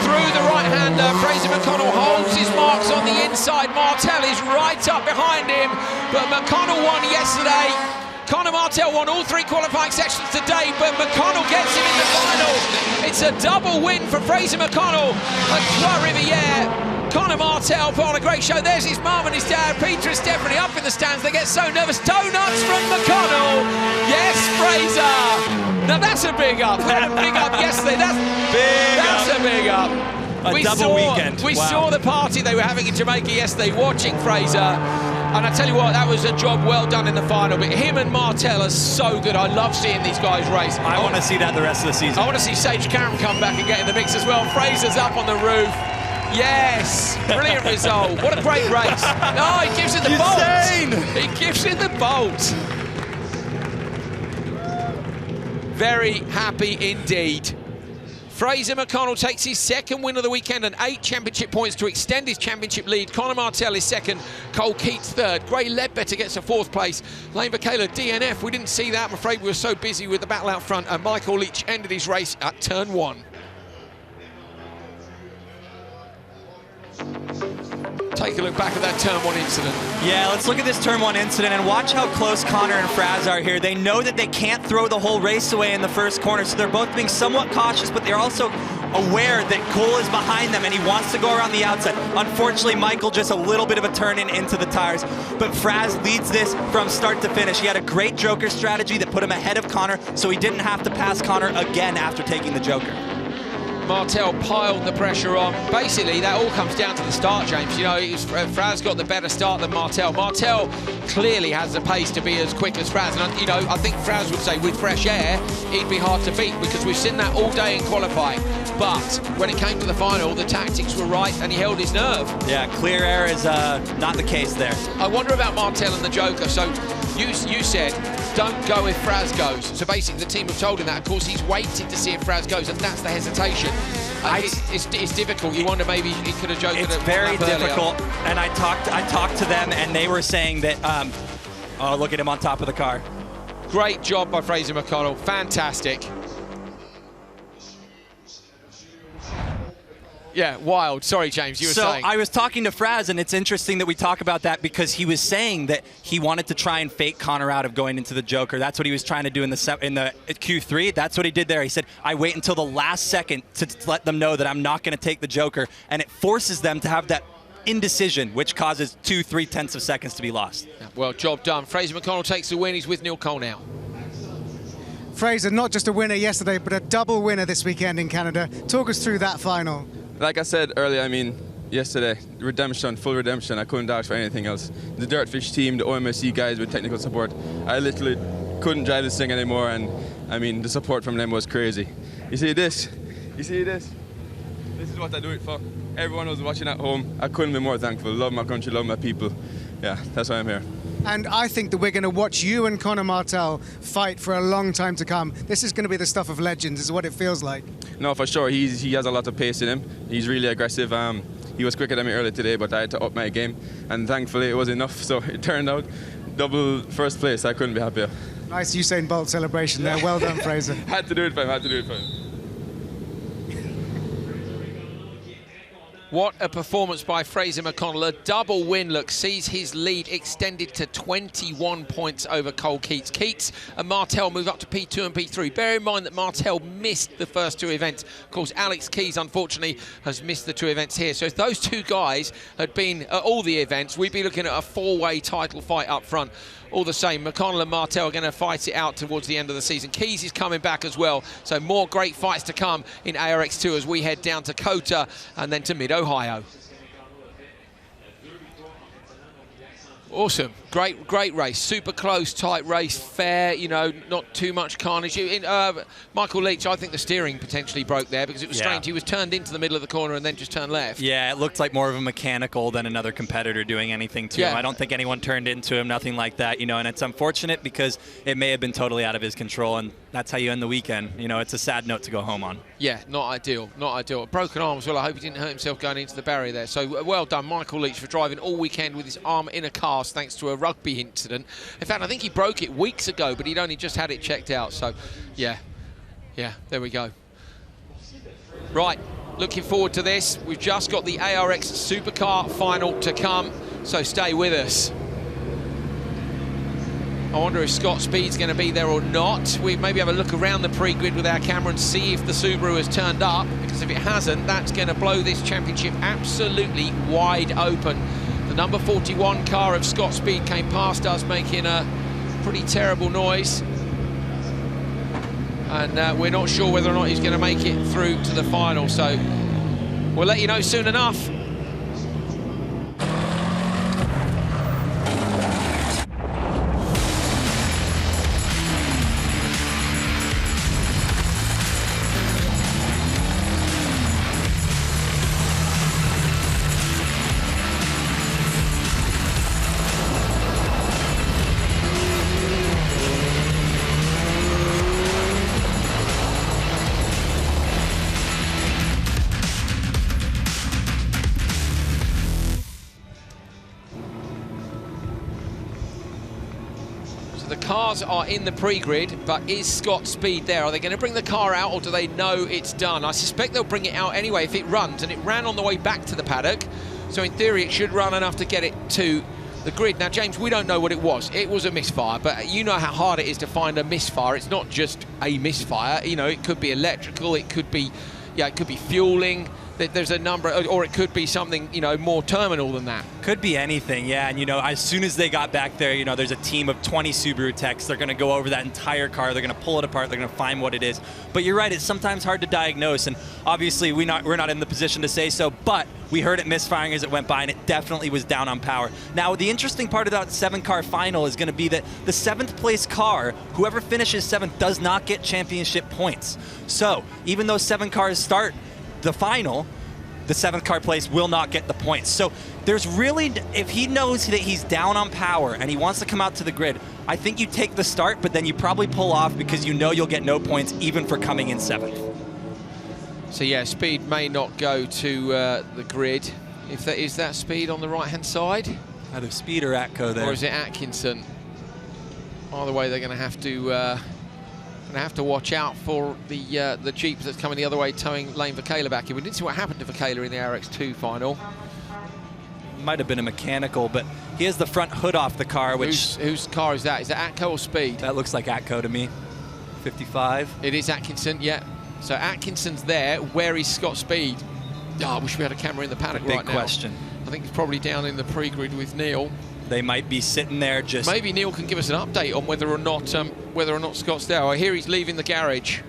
Through the right-hander, Fraser McConnell holds his marks on the inside. Martel is right up behind him, but McConnell won yesterday. Conor Martel won all 3 qualifying sections today, but McConnell gets him in the final. It's a double win for Fraser McConnell at Trois Rivières. Conor Martel put on a great show. There's his mum and his dad, Peter and Stephanie, up in the stands. They get so nervous. Donuts from McConnell. Yes, Fraser. Now that's a big up. They had a big up yesterday. That's a big up. A double weekend. We saw the party they were having in Jamaica yesterday, watching Fraser. And I tell you what, that was a job well done in the final. But him and Martel are so good. I love seeing these guys race. I want to see that the rest of the season. I want to see Sage Cameron come back and get in the mix as well. Fraser's up on the roof. Yes, brilliant result. What a great race. No, he gives it the bolt. He gives it the bolt. Very happy indeed. Fraser McConnell takes his second win of the weekend and 8 championship points to extend his championship lead. Conor Martel is second, Cole Keats third. Gray Ledbetter gets a 4th place. Lane Michaela DNF, we didn't see that. I'm afraid we were so busy with the battle out front. And Michael Leach ended his race at turn 1. Take a look back at that turn 1 incident. Yeah, let's look at this turn 1 incident and watch how close Connor and Fraz are here. They know that they can't throw the whole race away in the first corner, so they're both being somewhat cautious, but they're also aware that Cole is behind them and he wants to go around the outside. Unfortunately, Michael just a little bit of a turn in into the tires, but Fraz leads this from start to finish. He had a great Joker strategy that put him ahead of Connor, so he didn't have to pass Connor again after taking the Joker. Martel piled the pressure on. Basically, that all comes down to the start, James. You know, Fraz got the better start than Martel. Martel clearly has the pace to be as quick as Fraz. And, you know, I think Fraz would say with fresh air, he'd be hard to beat because we've seen that all day in qualifying. But when it came to the final, the tactics were right and he held his nerve. Yeah, clear air is not the case there. I wonder about Martel and the Joker. So you said, don't go if Fraz goes. So basically the team have told him that. Of course, he's waited to see if Fraz goes, and that's the hesitation. It's difficult. You wonder maybe he could have joked. It's very difficult. And I talked to them, and they were saying that. Oh, look at him on top of the car. Great job by Fraser McConnell. Fantastic. Yeah, wild. Sorry, James, you were saying. So I was talking to Fraz, and it's interesting that we talk about that because he was saying that he wanted to try and fake Connor out of going into the Joker. That's what he was trying to do in the Q3. That's what he did there. He said, I wait until the last second to let them know that I'm not going to take the Joker, and it forces them to have that indecision, which causes 2-3 tenths of seconds to be lost. Yeah, well, job done. Fraser McConnell takes the win. He's with Neil Cole now. Fraser, not just a winner yesterday, but a double winner this weekend in Canada. Talk us through that final. Like I said earlier, I mean, yesterday, redemption, full redemption. I couldn't ask for anything else. The Dirtfish team, the OMSC guys with technical support, I literally couldn't drive this thing anymore, and I mean, the support from them was crazy. You see this? You see this? This is what I do it for. Everyone who's watching at home, I couldn't be more thankful. Love my country, love my people. Yeah, that's why I'm here. And I think that we're going to watch you and Conor Martel fight for a long time to come. This is going to be the stuff of legends, is what it feels like. No, for sure. He has a lot of pace in him. He's really aggressive. He was quicker than me earlier today, but I had to up my game. And thankfully, it was enough. So it turned out double first place. I couldn't be happier. Nice Usain Bolt celebration there. Well done, Fraser. Had to do it for him. What a performance by Fraser McConnell. A double win, look, sees his lead extended to 21 points over Cole Keats. Keats and Martel move up to P2 and P3. Bear in mind that Martel missed the first 2 events. Of course, Alex Keys, unfortunately, has missed the 2 events here. So if those 2 guys had been at all the events, we'd be looking at a 4-way title fight up front. All the same, McConnell and Martel are going to fight it out towards the end of the season. Keys is coming back as well, so more great fights to come in ARX 2 as we head down to COTA and then to Mid-Ohio. Awesome. Great race. Super close, tight race, fair, you know, not too much carnage. Michael Leach, I think the steering potentially broke there because it was strange. He was turned into the middle of the corner and then just turned left. Yeah, it looked like more of a mechanical than another competitor doing anything to him. I don't think anyone turned into him, nothing like that, you know, and it's unfortunate because it may have been totally out of his control, and that's how you end the weekend. You know, it's a sad note to go home on. Yeah, not ideal, not ideal. Broken arm as well. I hope he didn't hurt himself going into the barrier there. So well done, Michael Leach, for driving all weekend with his arm in a cast thanks to a rugby incident. In fact, I think he broke it weeks ago, but he'd only just had it checked out. So, yeah, there we go. Right, looking forward to this. We've just got the ARX Supercar final to come, so stay with us. I wonder if Scott Speed's going to be there or not. We maybe have a look around the pre-grid with our camera and see if the Subaru has turned up, because if it hasn't, that's going to blow this championship absolutely wide open. The number 41 car of Scott Speed came past us making a pretty terrible noise. And we're not sure whether or not he's going to make it through to the final, so we'll let you know soon enough. The cars are in the pre-grid, but is Scott Speed there? Are they going to bring the car out, or do they know it's done? I suspect they'll bring it out anyway if it runs, and it ran on the way back to the paddock, so in theory it should run enough to get it to the grid. Now, James, we don't know what it was. It was a misfire, but you know how hard it is to find a misfire. It's not just a misfire. You know, it could be electrical, it could be, it could be fueling. There's a number, or it could be something, you know, more terminal than that. Could be anything, yeah. And, you know, as soon as they got back there, you know, there's a team of 20 Subaru techs. They're going to go over that entire car. They're going to pull it apart. They're going to find what it is. But you're right, it's sometimes hard to diagnose. And obviously, we're not in the position to say so. But we heard it misfiring as it went by, and it definitely was down on power. Now, the interesting part of that 7-car final is going to be that the 7th place car, whoever finishes 7th, does not get championship points. So even though 7 cars start the final, the 7th car place will not get the points. So there's really, if he knows that he's down on power and he wants to come out to the grid, I think you take the start, but then you probably pull off because you know you'll get no points even for coming in 7th. So yeah, Speed may not go to the grid. If that is that Speed on the right-hand side? Either Speed or Atco there. Or is it Atkinson? Either way, they're going to have to watch out for the Jeep that's coming the other way, towing Lane Vakela back in. We didn't see what happened to Vakela in the ARX2 final. Might have been a mechanical, but he has the front hood off the car, which... Whose car is that? Is that Atco or Speed? That looks like Atco to me. 55. It is Atkinson, yeah. So Atkinson's there. Where is Scott Speed? Oh, I wish we had a camera in the paddock right now. Big question. I think he's probably down in the pre-grid with Neil. They might be sitting there just... Maybe Neil can give us an update on whether or not Scott's there. I hear he's leaving the garage.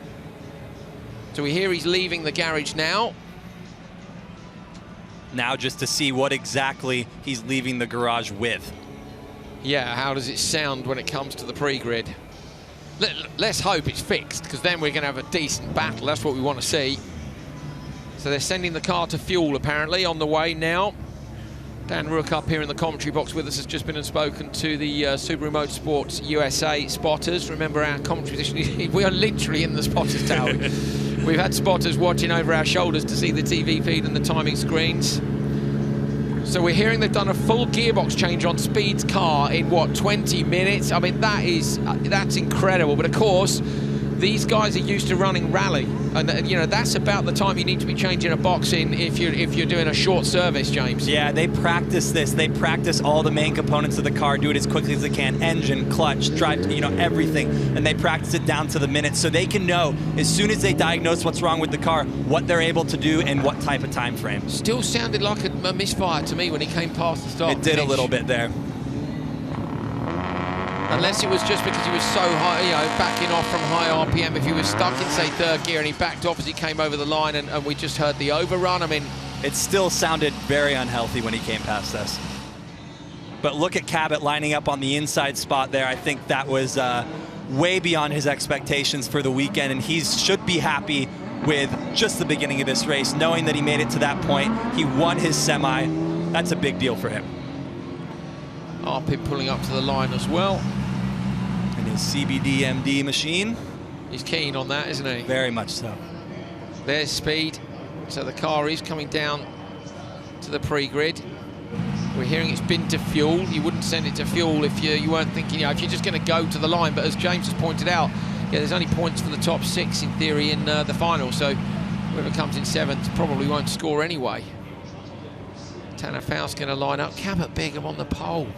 So we hear he's leaving the garage now. Now just to see what exactly he's leaving the garage with. Yeah, how does it sound when it comes to the pre-grid? Let's hope it's fixed, because then we're going to have a decent battle. That's what we want to see. So they're sending the car to fuel, apparently, on the way now. Dan Rook up here in the commentary box with us has just been and spoken to the Subaru Motorsports USA spotters. Remember, our commentary position, we are literally in the spotters tower. We've had spotters watching over our shoulders to see the TV feed and the timing screens. So we're hearing they've done a full gearbox change on Speed's car in, what, 20 minutes? I mean, that's incredible. But of course, these guys are used to running rally, and you know that's about the time you need to be changing a box in if you're doing a short service, James. Yeah, they practice this. They practice all the main components of the car, do it as quickly as they can: engine, clutch, drive, you know, everything, and they practice it down to the minute, so they can know as soon as they diagnose what's wrong with the car, what they're able to do and what type of time frame. Still sounded like a misfire to me when he came past the start. It did a little bit there. Unless it was just because he was so high, you know, backing off from high RPM. If he was stuck in, say, 3rd gear and he backed off as he came over the line and we just heard the overrun, I mean... It still sounded very unhealthy when he came past us. But look at Cabot lining up on the inside spot there. I think that was way beyond his expectations for the weekend, and he should be happy with just the beginning of this race, knowing that he made it to that point. He won his semi. That's a big deal for him. Arpin pulling up to the line as well. And his CBD-MD machine. He's keen on that, isn't he? Very much so. There's speed. So the car is coming down to the pre-grid. We're hearing it's been to fuel. You wouldn't send it to fuel if you weren't thinking, if you're just going to go to the line. But as James has pointed out, there's only points for the top 6 in theory in the final. So whoever comes in 7th probably won't score anyway. Tanner Faust going to line up. Cabot Bigham on the pole.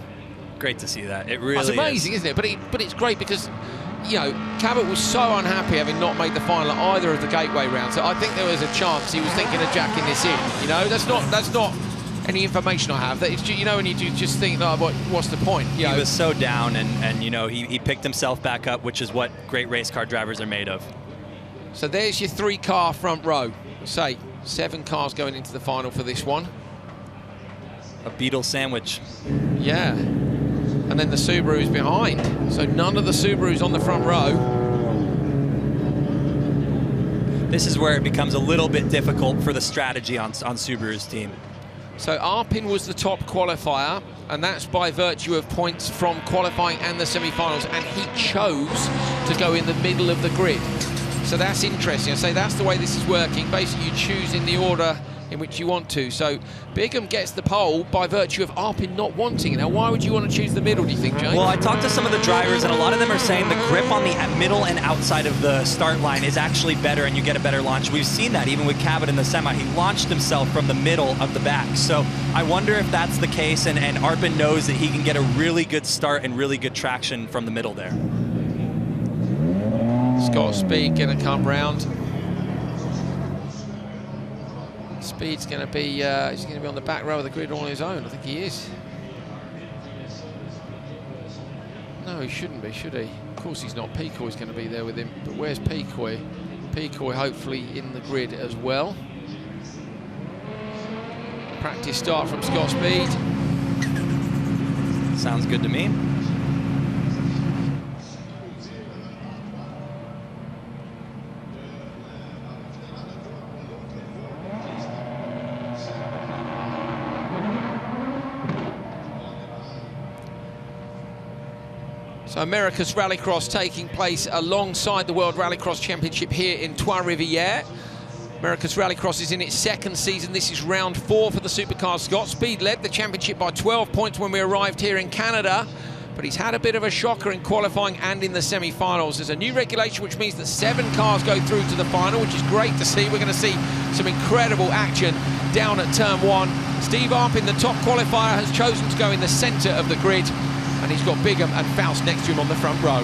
Great to see that. It really is. It's amazing, isn't it? But it's great because, Cabot was so unhappy having not made the final at either of the gateway rounds. So I think there was a chance he was thinking of jacking this in. That's not any information I have. That it's when you just think, what's the point? He was so down, and he picked himself back up, which is what great race car drivers are made of. So there's your 3-car front row. Say 7 cars going into the final for this one. A Beetle sandwich. Yeah. And then the Subaru's behind. So none of the Subarus on the front row. This is where it becomes a little bit difficult for the strategy on Subaru's team. So Arpin was the top qualifier, and that's by virtue of points from qualifying and the semi-finals, and he chose to go in the middle of the grid. So that's interesting. I say that's the way this is working. Basically, you choose in the order in which you want to. So Bigham gets the pole by virtue of Arpin not wanting it. Now, why would you want to choose the middle, do you think, James? Well, I talked to some of the drivers, and a lot of them are saying the grip on the middle and outside of the start line is actually better, and you get a better launch. We've seen that even with Cabot in the semi. He launched himself from the middle of the back. So I wonder if that's the case, and Arpin knows that he can get a really good start and really good traction from the middle there. Scott Speed going to come round. Speed's going to be he's going to be on the back row of the grid all on his own. I think he is. No, he shouldn't be, should he? Of course he's not. Peacoy's going to be there with him. But where's Peacoy? Peacoy hopefully in the grid as well. Practice start from Scott Speed. Sounds good to me. So America's Rallycross taking place alongside the World Rallycross Championship here in Trois-Rivières. America's Rallycross is in its 2nd season. This is round 4 for the supercars. Scott Speed led the championship by 12 points when we arrived here in Canada, but he's had a bit of a shocker in qualifying and in the semi-finals. There's a new regulation which means that 7 cars go through to the final, which is great to see. We're going to see some incredible action down at turn 1. Steve Arpin, the top qualifier, has chosen to go in the centre of the grid, and he's got Bigham and Faust next to him on the front row.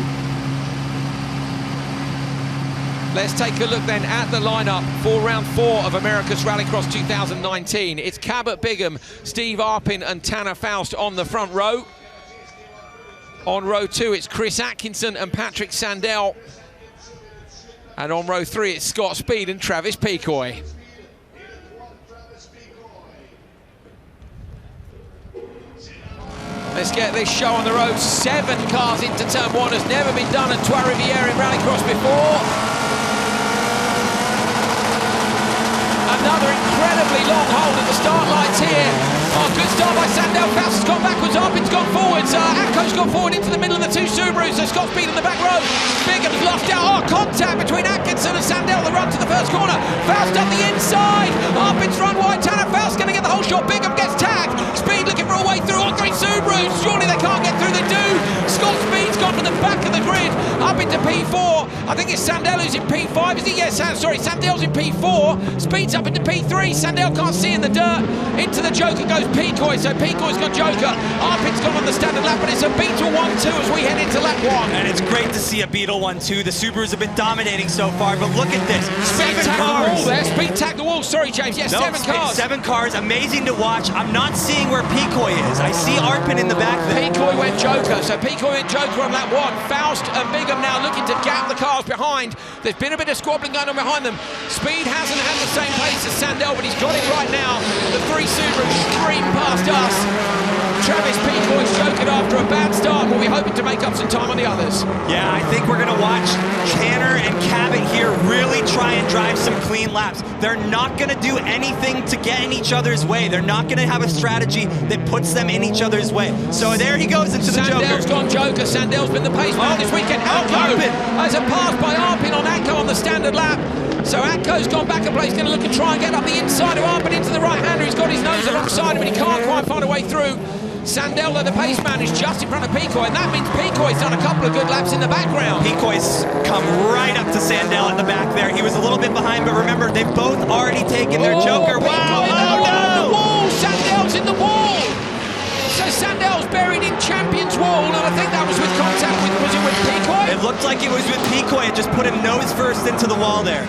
Let's take a look then at the lineup for round 4 of America's Rallycross 2019. It's Cabot Bigham, Steve Arpin and Tanner Faust on the front row. On row 2, it's Chris Atkinson and Patrick Sandell. And on row 3, it's Scott Speed and Travis Peacoy. Let's get this show on the road. 7 cars into turn 1. Has never been done at Trois-Rivières in Rallycross before. Another incredibly long hold at the start lights here. Oh, good start by Sandell. Faust has gone backwards. Arpin's gone forwards. Atco's gone forward into the middle of the 2 Subarus. So Scott Speed in the back row. Bigham's lost out. Oh, contact between Atkinson and Sandell. The run to the first corner. Faust up the inside. Arpin's run wide. Tanner Faust going to get the whole shot. Bigham gets tagged. Speed looking for a way through. All 3 Subarus. Surely they can't get through. They do. Scott Speed's gone to the back of the grid. Up into P4. I think it's Sandell who's in P5. Is he? Yes, sorry. Sandell's in P4. Speed's up into P3. Sandell can't see in the dirt. Into the Joker goes Peacoy. So Peacoy's got Joker. Arpin's gone on the standard lap, but it's a Beetle 1-2 as we head into lap 1. And it's great to see a Beetle 1-2. The Subarus have been dominating so far, but look at this. Speed 7 tagged cars. the wall there. Speed tagged the wall. Sorry, James. Yes, No, 7 cars. 7 cars. Amazing to watch. I'm not seeing where Peacoy is. I see Arpin in the back there. Peacoy went Joker. So Peacoy went Joker on lap 1. Faust and Bigham now looking to gap the cars behind. There's been a bit of squabbling going on behind them. Speed hasn't had the same pace as Sandell, but he's got it right now. The 3 Subarus stream past us. Travis Peacoy's it after a bad start. We'll be hoping to make up some time on the others. Yeah, I think we're going to watch Tanner and Cabot here really try and drive some clean laps. They're not going to do anything to get in each other's way. They're not going to have a strategy that puts them in each other's way. So there he goes into the Joker. Sandel's gone Joker. Sandel's been the pace man this weekend. Atko has a pass by Arpin on Atko on the standard lap. So Atko's gone back a place, going to look and try and get up the inside of Arpin into the right-hander. He's got his nose alongside him, but he can't quite find a way through. Sandel, the pace man, is just in front of Picoy, and that means Picoy's done a couple of good laps in the background. Picoy's come right up to Sandel at the back there. He was a little bit behind, but remember, they've both already taken their Joker. Wow! The wall! Sandel's in the wall! So Sandel's buried in Champion's wall, and I think that was with contact with, was it with Picoy? It looked like it was with Picoy. It just put him nose first into the wall there.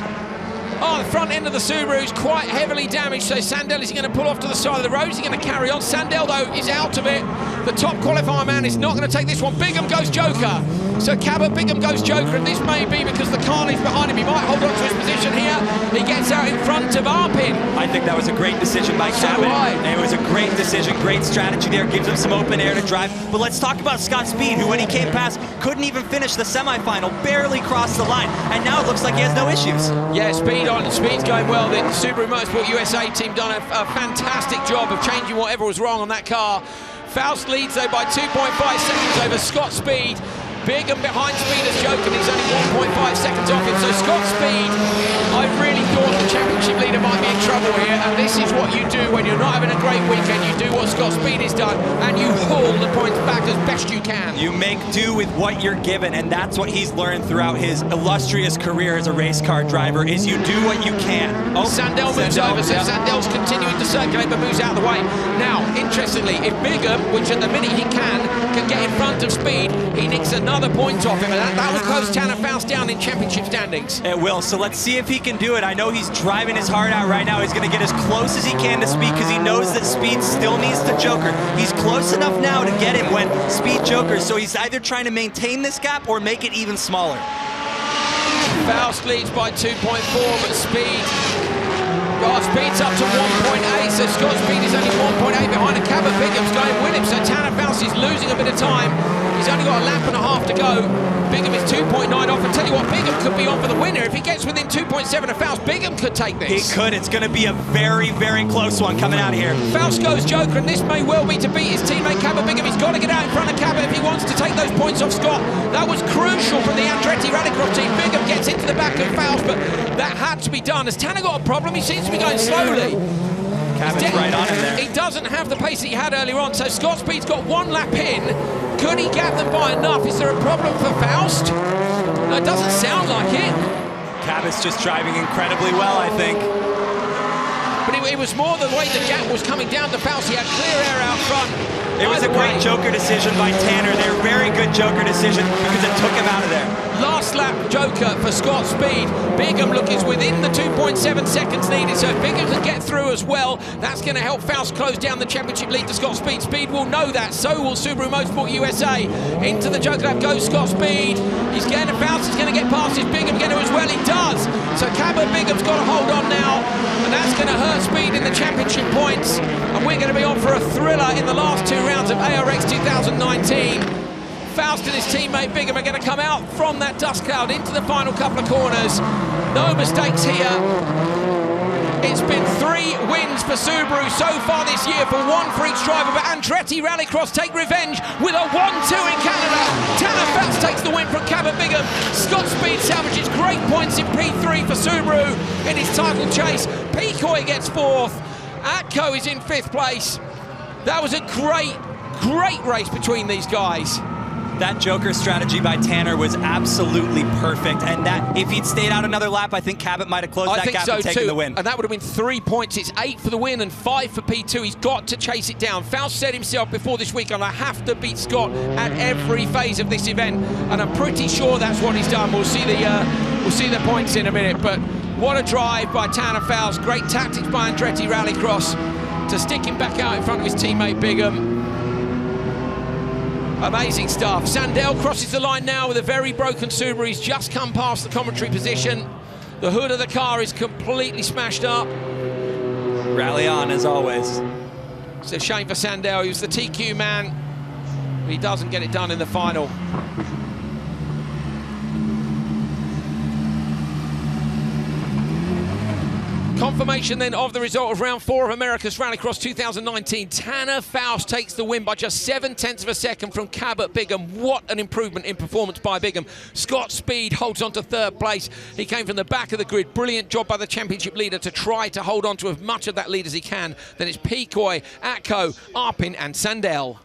Oh, the front end of the Subaru is quite heavily damaged, so Sandel is going to pull off to the side of the road. Is he going to carry on? Sandel, though, is out of it. The top qualifier man is not going to take this one. Bigham goes Joker. So Cabot, Bigham goes Joker, and this may be because the carnage behind him. He might hold on to his position here. He gets out in front of Arpin. I think that was a great decision by Cabot. It was a great decision, great strategy there. Gives him some open air to drive. But let's talk about Scott Speed, who when he came past, couldn't even finish the semifinal, barely crossed the line. And now it looks like he has no issues. Yeah, Speed's going well. The Subaru Motorsport USA team done a fantastic job of changing whatever was wrong on that car. Faust leads though by 2.5 seconds over Scott Speed. Bigham behind Speed as Joker, and he's only 1.5 seconds off him. So Scott Speed, I really thought the championship leader might be in trouble here, and this is what you do when you're not having a great weekend. You do what Scott Speed has done, and you haul the points back as best you can. You make do with what you're given, and that's what he's learned throughout his illustrious career as a race car driver, is you do what you can. Oh, Sandel moves over, so Sandel's continuing to circulate, but moves out of the way. Now, interestingly, if Bigham, which at the minute he can get in front of Speed, he nicks another point off him, and that will close Tanner Faust down in championship standings. It will, so let's see if he can do it. I know he's driving his heart out right now. He's going to get as close as he can to Speed because he knows that Speed still needs to Joker. He's close enough now to get him when Speed jokers, so he's either trying to maintain this gap or make it even smaller. Faust leads by 2.4, but Speed's up to 1.8, so Scott Speed is only 1.8 behind, and Cabot Bigham's going with him, so Tanner Faust is losing a bit of time. He's only got a lap and a half to go. Bigham is 2.9 off, and tell you what, Bigham could be on for the winner. If he gets within 2.7 of Faust, Bigham could take this. He could. It's going to be a very, very close one coming out here. Faust goes Joker, and this may well be to beat his teammate Cabot Bigham. He's got to get out in front of Cabot if he wants to take those points off Scott. That was crucial from the Andretti Rallycross team. Bigham gets into the back of Faust, but that had to be done. Has Tanner got a problem? He seems to be going slowly. Cabot's right on him there. He doesn't have the pace that he had earlier on, so Scott Speed's got one lap in. Could he gap them by enough? Is there a problem for Faust? No, it doesn't sound like it. Cabot's just driving incredibly well, I think. But it was more the way the gap was coming down to Faust. He had clear air out front. It was a great Joker decision by Tanner there. Very good Joker decision because it took him out of there. Last lap Joker for Scott Speed. Bigham is within the 2.7 seconds needed, so if Bigham can get through as well, that's going to help Faust close down the championship lead to Scott Speed. Speed will know that, so will Subaru Motorsport USA. Into the Joker lap goes Scott Speed. He's getting to Faust, he's going to get past his Bigham going to as well, he does. So Cabot Bigham's got to hold on now, and that's going to hurt Speed in the championship points, and we're going to be on for a thriller in the last two rounds of ARX 2019. Faust and his teammate Bigham are going to come out from that dust cloud into the final couple of corners. No mistakes here. It's been 3 wins for Subaru so far this year, for 1 for each driver, but Andretti Rallycross take revenge with a 1-2 in Canada. Tanner Faust takes the win from Cabot Bigham. Scott Speed salvages great points in P3 for Subaru in his title chase. Picoy gets 4th. Atko is in 5th place. That was a great race between these guys. That Joker strategy by Tanner was absolutely perfect, and that if he'd stayed out another lap, I think Cabot might have closed that gap and taken the win. And that would have been 3 points. It's 8 for the win and 5 for P2. He's got to chase it down. Faust said himself before this weekend, I have to beat Scott at every phase of this event, and I'm pretty sure that's what he's done. We'll see the points in a minute, but what a drive by Tanner Faust. Great tactics by Andretti Rallycross to stick him back out in front of his teammate Bigham. Amazing stuff. Sandel crosses the line now with a very broken Subaru. He's just come past the commentary position. The hood of the car is completely smashed up. Rally on, as always. It's a shame for Sandel. He was the TQ man. He doesn't get it done in the final. Confirmation then of the result of round 4 of America's Rallycross 2019. Tanner Faust takes the win by just 0.7 of a second from Cabot Bigham. What an improvement in performance by Bigham. Scott Speed holds on to 3rd place. He came from the back of the grid. Brilliant job by the championship leader to try to hold on to as much of that lead as he can. Then it's Pecoy, Atco, Arpin and Sandell.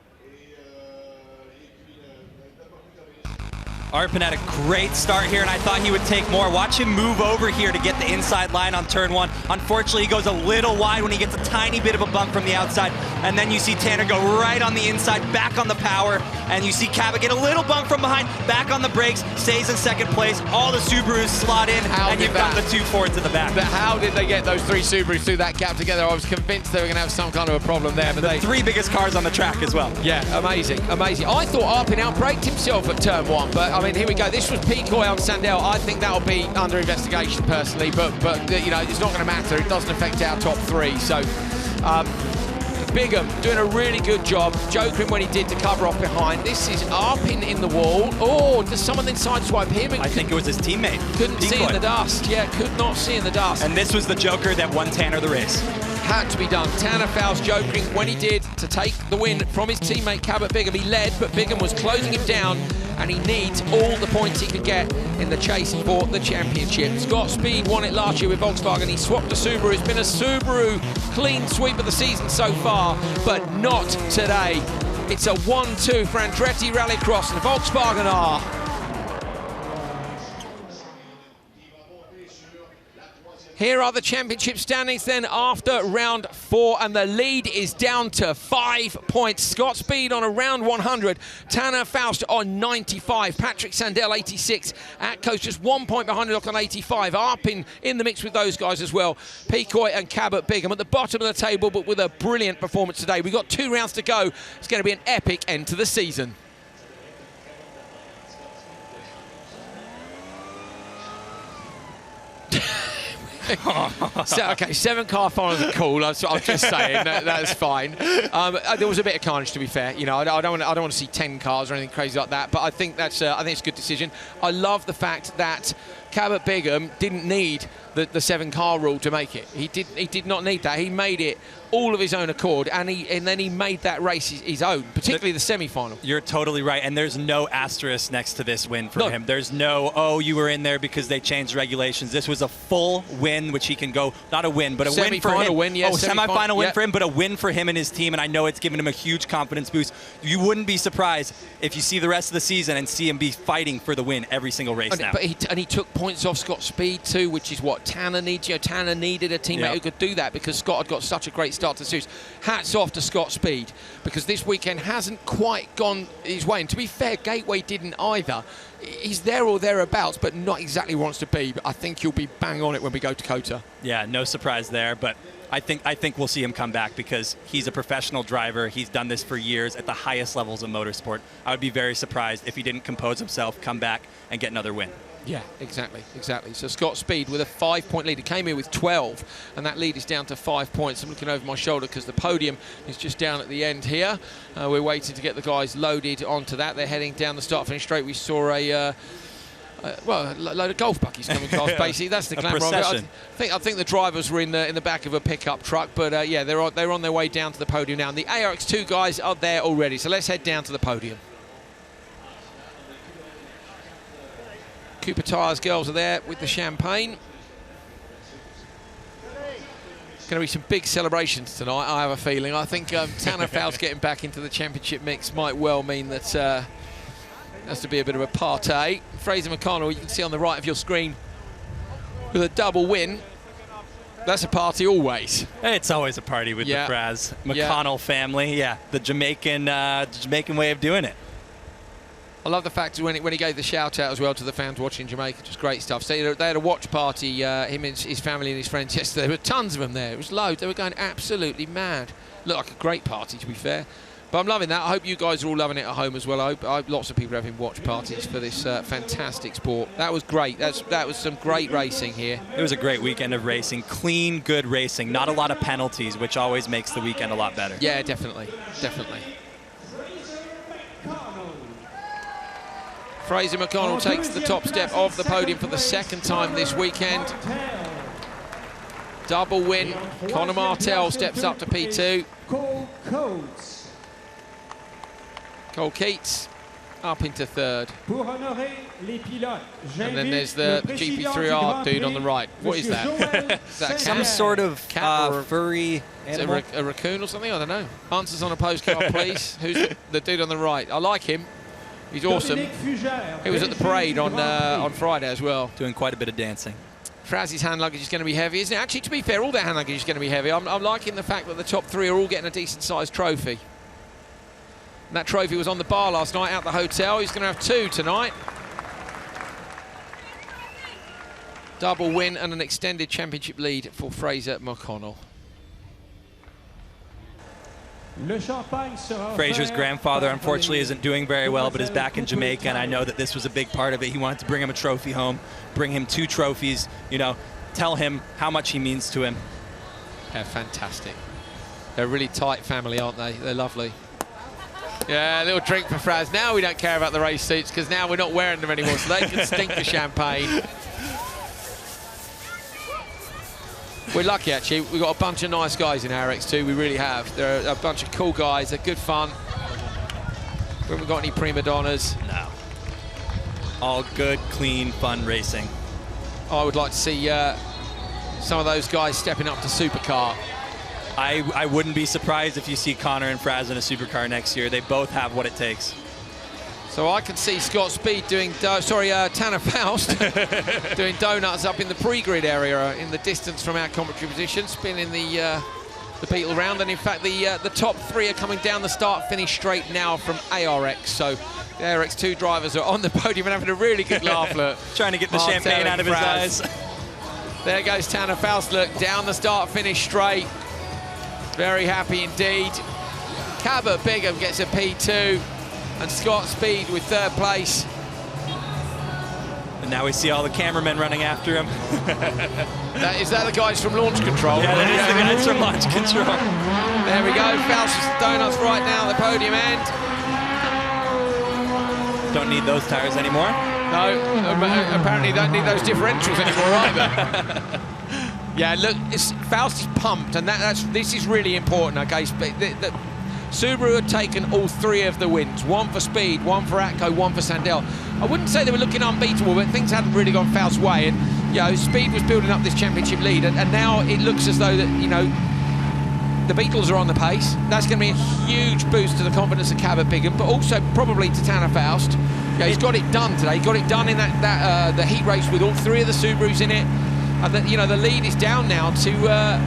Arpin had a great start here, and I thought he would take more. Watch him move over here to get the inside line on turn 1. Unfortunately, he goes a little wide when he gets a tiny bit of a bump from the outside, and then you see Tanner go right on the inside, back on the power, and you see Cabot get a little bump from behind, back on the brakes, stays in 2nd place. All the Subarus slot in, and you've got the 2 Fords in the back. But how did they get those 3 Subarus through that gap together? I was convinced they were going to have some kind of a problem there. But the 3 biggest cars on the track as well. Yeah, amazing, amazing. I thought Arpin outbraked himself at turn 1, but I mean, here we go. This was Pecoy on Sandell. I think that'll be under investigation personally, but you know, it's not going to matter. It doesn't affect our top 3. So Bigham doing a really good job, jokering when he did to cover off behind. This is Arpin in the wall. Oh, does someone then sideswipe him? I think it was his teammate. Couldn't see in the dust. Yeah, could not see in the dust. And this was the joker that won Tanner the race. Had to be done. Tanner Faust jokering when he did to take the win from his teammate Cabot Bigham. He led, but Bigham was closing him down, and he needs all the points he could get in the chase for the championship. Scott Speed won it last year with Volkswagen. He swapped to Subaru. It's been a Subaru clean sweep of the season so far, but not today. It's a 1-2 for Andretti Rallycross and Volkswagen R. Here are the championship standings then after round 4, and the lead is down to 5 points. Scott Speed on around 100, Tanner Faust on 95, Patrick Sandell 86, Atco's just 1 point behind Lock on 85, Arpin in the mix with those guys as well, Pecoy and Cabot Bigham at the bottom of the table, but with a brilliant performance today. We've got 2 rounds to go. It's going to be an epic end to the season. So, okay, 7 car finals are cool. I'm just saying that's fine. There was a bit of carnage, to be fair. You know, I don't want to see 10 cars or anything crazy like that. But I think it's a good decision. I love the fact that Cabot Bigham didn't need the 7-car rule to make it. He did not need that. He made it all of his own accord, and then he made that race his own, particularly the semi-final. You're totally right, and there's no asterisk next to this win for him. There's no, oh, you were in there because they changed regulations. This was a full win, which he can go, not a win, but a win for him. Semi-final win for him, but a win for him and his team, and I know it's given him a huge confidence boost. You wouldn't be surprised if you see the rest of the season and see him be fighting for the win every single race now. But he took points off Scott Speed too, which is what Tanner needs. You know, Tanner needed a teammate who could do that because Scott had got such a great start to the series. Hats off to Scott Speed, because this weekend hasn't quite gone his way. And to be fair, Gateway didn't either. He's there or thereabouts, but not exactly where he wants to be. But I think he'll be bang on it when we go to Kota. Yeah, no surprise there, but I think we'll see him come back because he's a professional driver. He's done this for years at the highest levels of motorsport. I would be very surprised if he didn't compose himself, come back, and get another win. Yeah, exactly. So Scott Speed with a 5-point lead. He came here with 12, and that lead is down to 5 points. I'm looking over my shoulder because the podium is just down at the end here. We're waiting to get the guys loaded onto that. They're heading down the start-finish straight. We saw a load of golf buckies coming across. Basically, that's the glamour of it. I think the drivers were in the back of a pickup truck, but yeah, they're on their way down to the podium now. And the ARX2 guys are there already. So let's head down to the podium. Cooper Tyres girls are there with the champagne. Going to be some big celebrations tonight, I have a feeling. I think Tanner Faust getting back into the championship mix might well mean that has to be a bit of a party. Fraser McConnell, you can see on the right of your screen, with a double win. That's a party always. It's always a party with the Fraz McConnell family. Yeah, the Jamaican way of doing it. I love the fact when he gave the shout out as well to the fans watching Jamaica. Just great stuff. So they had a watch party, him and his family and his friends yesterday. There were tons of them there. It was loads. They were going absolutely mad. Looked like a great party, to be fair. But I'm loving that. I hope you guys are all loving it at home as well. I hope lots of people are having watch parties for this fantastic sport. That was great. That was some great racing here. It was a great weekend of racing. Clean, good racing. Not a lot of penalties, which always makes the weekend a lot better. Yeah, definitely. Definitely. Fraser McConnell takes the top step of the podium for the second time this weekend. Double win. Conor Martel steps up to P2. Cole Keats up into third. And then there's the GP3R dude on the right. What is that? Is that Some sort of cat or furry animal? a raccoon or something? I don't know. Answers on a postcard, please. Who's the dude on the right? I like him. He's awesome. He was at the parade on Friday as well. Doing quite a bit of dancing. Frazzy's hand luggage is going to be heavy, isn't it? Actually, to be fair, all their hand luggage is going to be heavy. I'm liking the fact that the top three are all getting a decent-sized trophy. And that trophy was on the bar last night out the hotel. He's going to have two tonight. Double win and an extended championship lead for Fraser McConnell. Fraser's grandfather, unfortunately, isn't doing very well, but is back in Jamaica, and I know that this was a big part of it. He wanted to bring him a trophy home, bring him 2 trophies, you know, tell him how much he means to him. They're fantastic. They're a really tight family, aren't they? They're lovely. Yeah, a little drink for Fraz. Now we don't care about the race suits because now we're not wearing them anymore, so they can stink the champagne. We're lucky, actually. We've got a bunch of nice guys in ARX too. We really have. They're a bunch of cool guys. They're good fun. We haven't got any prima donnas. No. All good, clean, fun racing. I would like to see some of those guys stepping up to supercar. I wouldn't be surprised if you see Conor and Fraz in a supercar next year. They both have what it takes. So I can see Scott Speed doing, Tanner Faust doing donuts up in the pre-grid area in the distance from our commentary position, spinning the Beetle round. And in fact, the top 3 are coming down the start-finish straight now from ARX. So the ARX2 drivers are on the podium and having a really good laugh. Look, trying to get the champagne out of his eyes. There goes Tanner Faust, look, down the start-finish straight. Very happy indeed. Cabot Bigham gets a P2. And Scott Speed with 3rd place. And now we see all the cameramen running after him. Is that the guys from Launch Control? Yeah, that is the guys from Launch Control. There we go. Faust Donuts right now at the podium end. Don't need those tires anymore. No, apparently don't need those differentials anymore either. Yeah, look, Faust is pumped, and this is really important, okay? Subaru had taken all 3 of the wins, 1 for Speed, 1 for Atco, 1 for Sandell. I wouldn't say they were looking unbeatable, but things hadn't really gone Faust's way, and you know, Speed was building up this championship lead, and now it looks as though that, you know, the Beetles are on the pace. That's going to be a huge boost to the confidence of Cabot Bigham, but also probably to Tanner Faust. Yeah, he's got it done today. He got it done in the heat race with all 3 of the Subarus in it, and the lead is down now to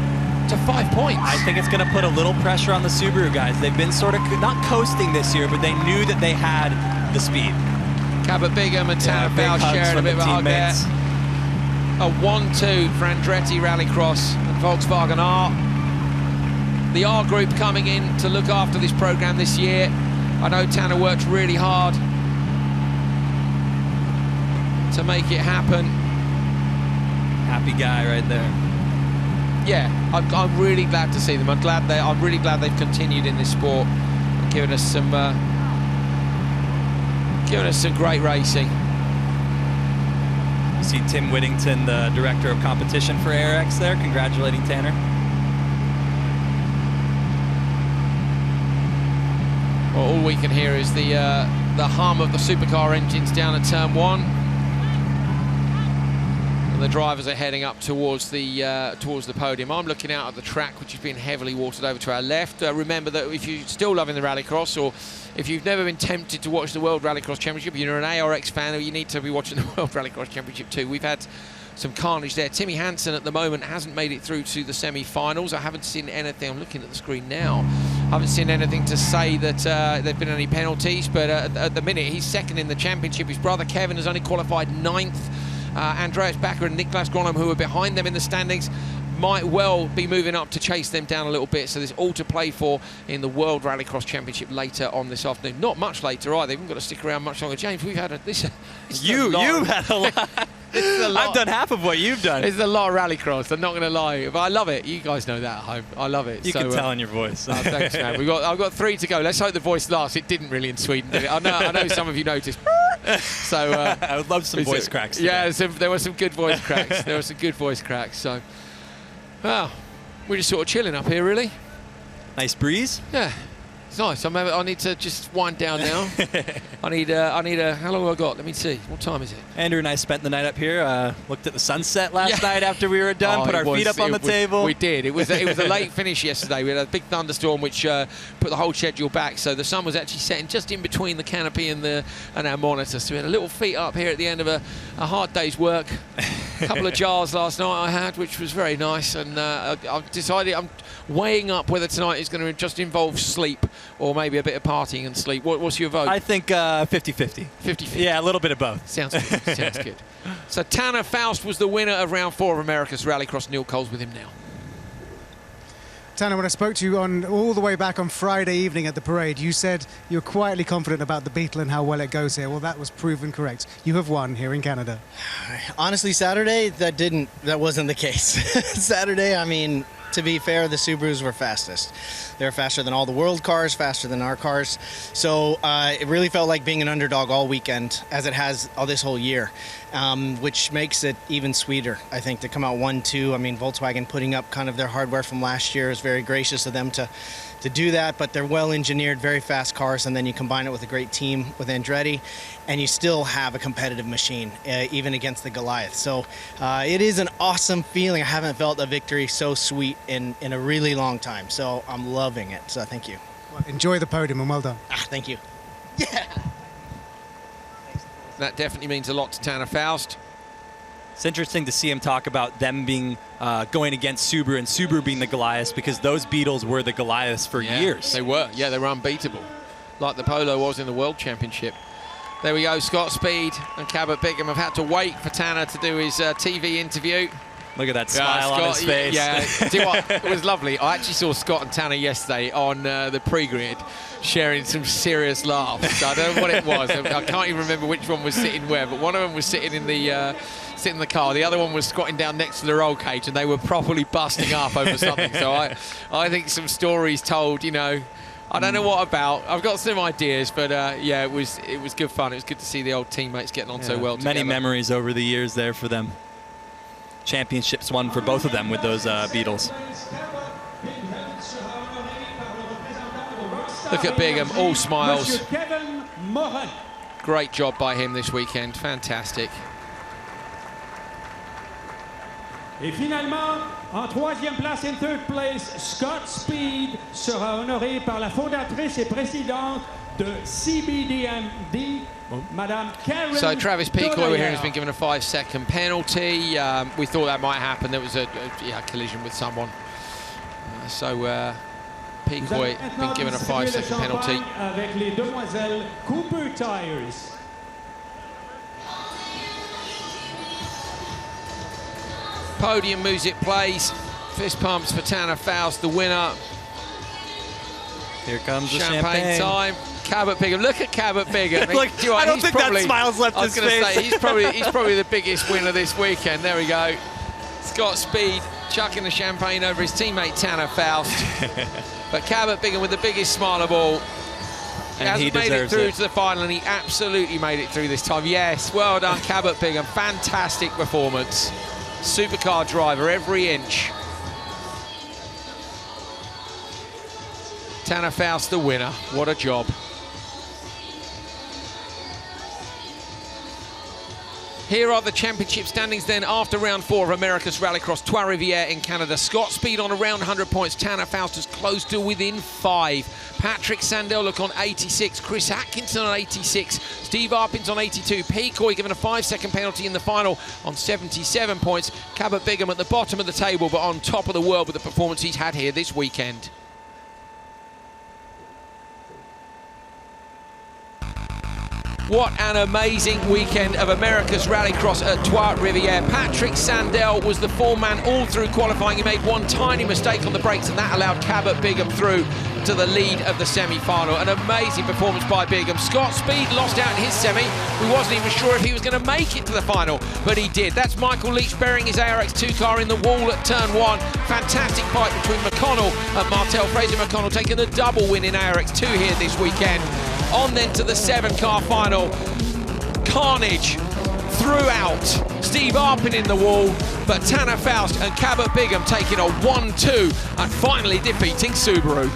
5 points. I think it's going to put a little pressure on the Subaru guys. They've been sort of not coasting this year, but they knew that they had the speed. Cabot Bigham and Tanner Faust sharing a bit of a hug there. A 1-2 for Andretti Rallycross and Volkswagen R. The R group coming in to look after this program this year. I know Tanner worked really hard to make it happen. Happy guy right there. Yeah, I'm really glad to see them. I'm really glad they've continued in this sport and given us some great racing. You see Tim Whittington, the director of competition for ARX there, congratulating Tanner. Well, all we can hear is the hum of the supercar engines down at turn 1. The drivers are heading up towards the podium. I'm looking out at the track, which has been heavily watered over to our left. Remember that if you're still loving the Rallycross, or if you've never been tempted to watch the World Rallycross Championship, you're an ARX fan, or you need to be watching the World Rallycross Championship too. We've had some carnage there. Timmy Hansen at the moment hasn't made it through to the semi-finals. I haven't seen anything. I'm looking at the screen now. I haven't seen anything to say that there've been any penalties, but at the minute he's 2nd in the championship. His brother Kevin has only qualified 9th. Andreas Backer and Niklas Gronholm, who are behind them in the standings, might well be moving up to chase them down a little bit. So there's all to play for in the World Rallycross Championship later on this afternoon. Not much later either. They haven't got to stick around much longer. James, we've had You've had a lot. I've done half of what you've done. It's a lot of Rallycross, I'm not going to lie. But I love it. You guys know that at home. I love it. You can tell in your voice. Thanks, man. I've got 3 to go. Let's hope the voice lasts. It didn't really in Sweden, did it? I know some of you noticed. So I would love some voice cracks today. Yeah, there were some good voice cracks. There were some good voice cracks. So, well, we're just sort of chilling up here, really. Nice breeze. Yeah, it's nice. I need to just wind down now. I need a. How long have I got? Let me see. What time is it? Andrew and I spent the night up here. Looked at the sunset last night after we were done. Put our feet up on the table. We did. It was a late finish yesterday. We had a big thunderstorm which put the whole schedule back. So the sun was actually setting just in between the canopy and our monitor. So we had a little feet up here at the end of a hard day's work. A couple of jars last night I had, which was very nice. And I've decided I'm weighing up whether tonight is going to just involve sleep or maybe a bit of partying and sleep. What's your vote? I think 50-50. 50-50. Yeah, a little bit of both. Sounds good. Sounds good. So Tanner Faust was the winner of round 4 of America's Rallycross. Neil Cole's with him now. Tanner, when I spoke to you all the way back on Friday evening at the parade, you said you were quietly confident about the Beetle and how well it goes here. Well, that was proven correct. You have won here in Canada. Honestly, Saturday, that wasn't the case. Saturday, I mean, to be fair, the Subarus were fastest. They were faster than all the world cars, faster than our cars. So it really felt like being an underdog all weekend, as it has all this whole year, which makes it even sweeter, I think, to come out 1-2. I mean, Volkswagen putting up kind of their hardware from last year is very gracious of them to do that, but they're well-engineered, very fast cars, and then you combine it with a great team with Andretti, and you still have a competitive machine, even against the Goliath. So it is an awesome feeling. I haven't felt a victory so sweet in a really long time, so I'm loving it. So thank you. Well, enjoy the podium, and well done. Thank you. Yeah. That definitely means a lot to Tanner Faust. It's interesting to see him talk about them being going against Subaru and Subaru being the Goliaths, because those Beetles were the Goliaths for years. They were. Yeah, they were unbeatable, like the Polo was in the World Championship. There we go. Scott Speed and Cabot Bigham have had to wait for Tanner to do his TV interview. Look at that smile on his face. Yeah, see what? It was lovely. I actually saw Scott and Tanner yesterday on the pre-grid sharing some serious laughs. I don't know what it was. I can't even remember which one was sitting where, but one of them was sitting in the car. The other one was squatting down next to the roll cage, and they were properly busting up over something. So I think some stories told, you know, I don't know what about. I've got some ideas, but yeah, it was good fun. It was good to see the old teammates getting on so well together. Many memories over the years there for them. Championships won for both of them with those Beetles. Look at Bigham, all smiles. Great job by him this weekend. Fantastic. Et finalement, en troisième place, in third place, Scott Speed sera honoré par la fondatrice et présidente de CBDMD, Madame Karen. So Travis Peacoy, we're hearing, has been given a 5-second penalty. We thought that might happen. There was a collision with someone. So Peacoy been given a 5-second penalty. Avec les demoiselles Cooper Tires. Podium music plays. Fist pumps for Tanner Faust, the winner. Here comes the champagne time. Cabot Bigham. Look at Cabot Bigham. Look, I don't think that smile's left his face. I was going to say, he's probably the biggest winner this weekend. There we go. Scott Speed chucking the champagne over his teammate Tanner Faust. But Cabot Bigham with the biggest smile of all. And he made it through it to the final, and he absolutely made it through this time. Yes, well done, Cabot Bigham. Fantastic performance. Supercar driver, every inch. Tanner Faust, the winner. What a job. Here are the championship standings then after round 4 of America's Rallycross Trois-Rivières in Canada. Scott Speed on around 100 points. Tanner Faust is close to within 5. Patrick Sandell look on 86. Chris Atkinson on 86. Steve Arpins on 82. Peacoy given a 5-second penalty in the final on 77 points. Cabot Bigham at the bottom of the table, but on top of the world with the performance he's had here this weekend. What an amazing weekend of America's Rallycross at Trois-Rivières. Patrick Sandell was the foreman all through qualifying. He made one tiny mistake on the brakes, and that allowed Cabot Bigham through to the lead of the semi-final. An amazing performance by Bigham. Scott Speed lost out in his semi. We wasn't even sure if he was going to make it to the final, but he did. That's Michael Leach burying his ARX 2 car in the wall at turn 1. Fantastic fight between McConnell and Martel. Fraser McConnell taking the double win in ARX 2 here this weekend. On then to the 7-car final. carnage throughout. Steve Arpin in the wall, but Tanner Faust and Cabot Bigham taking a 1-2 and finally defeating Subaru.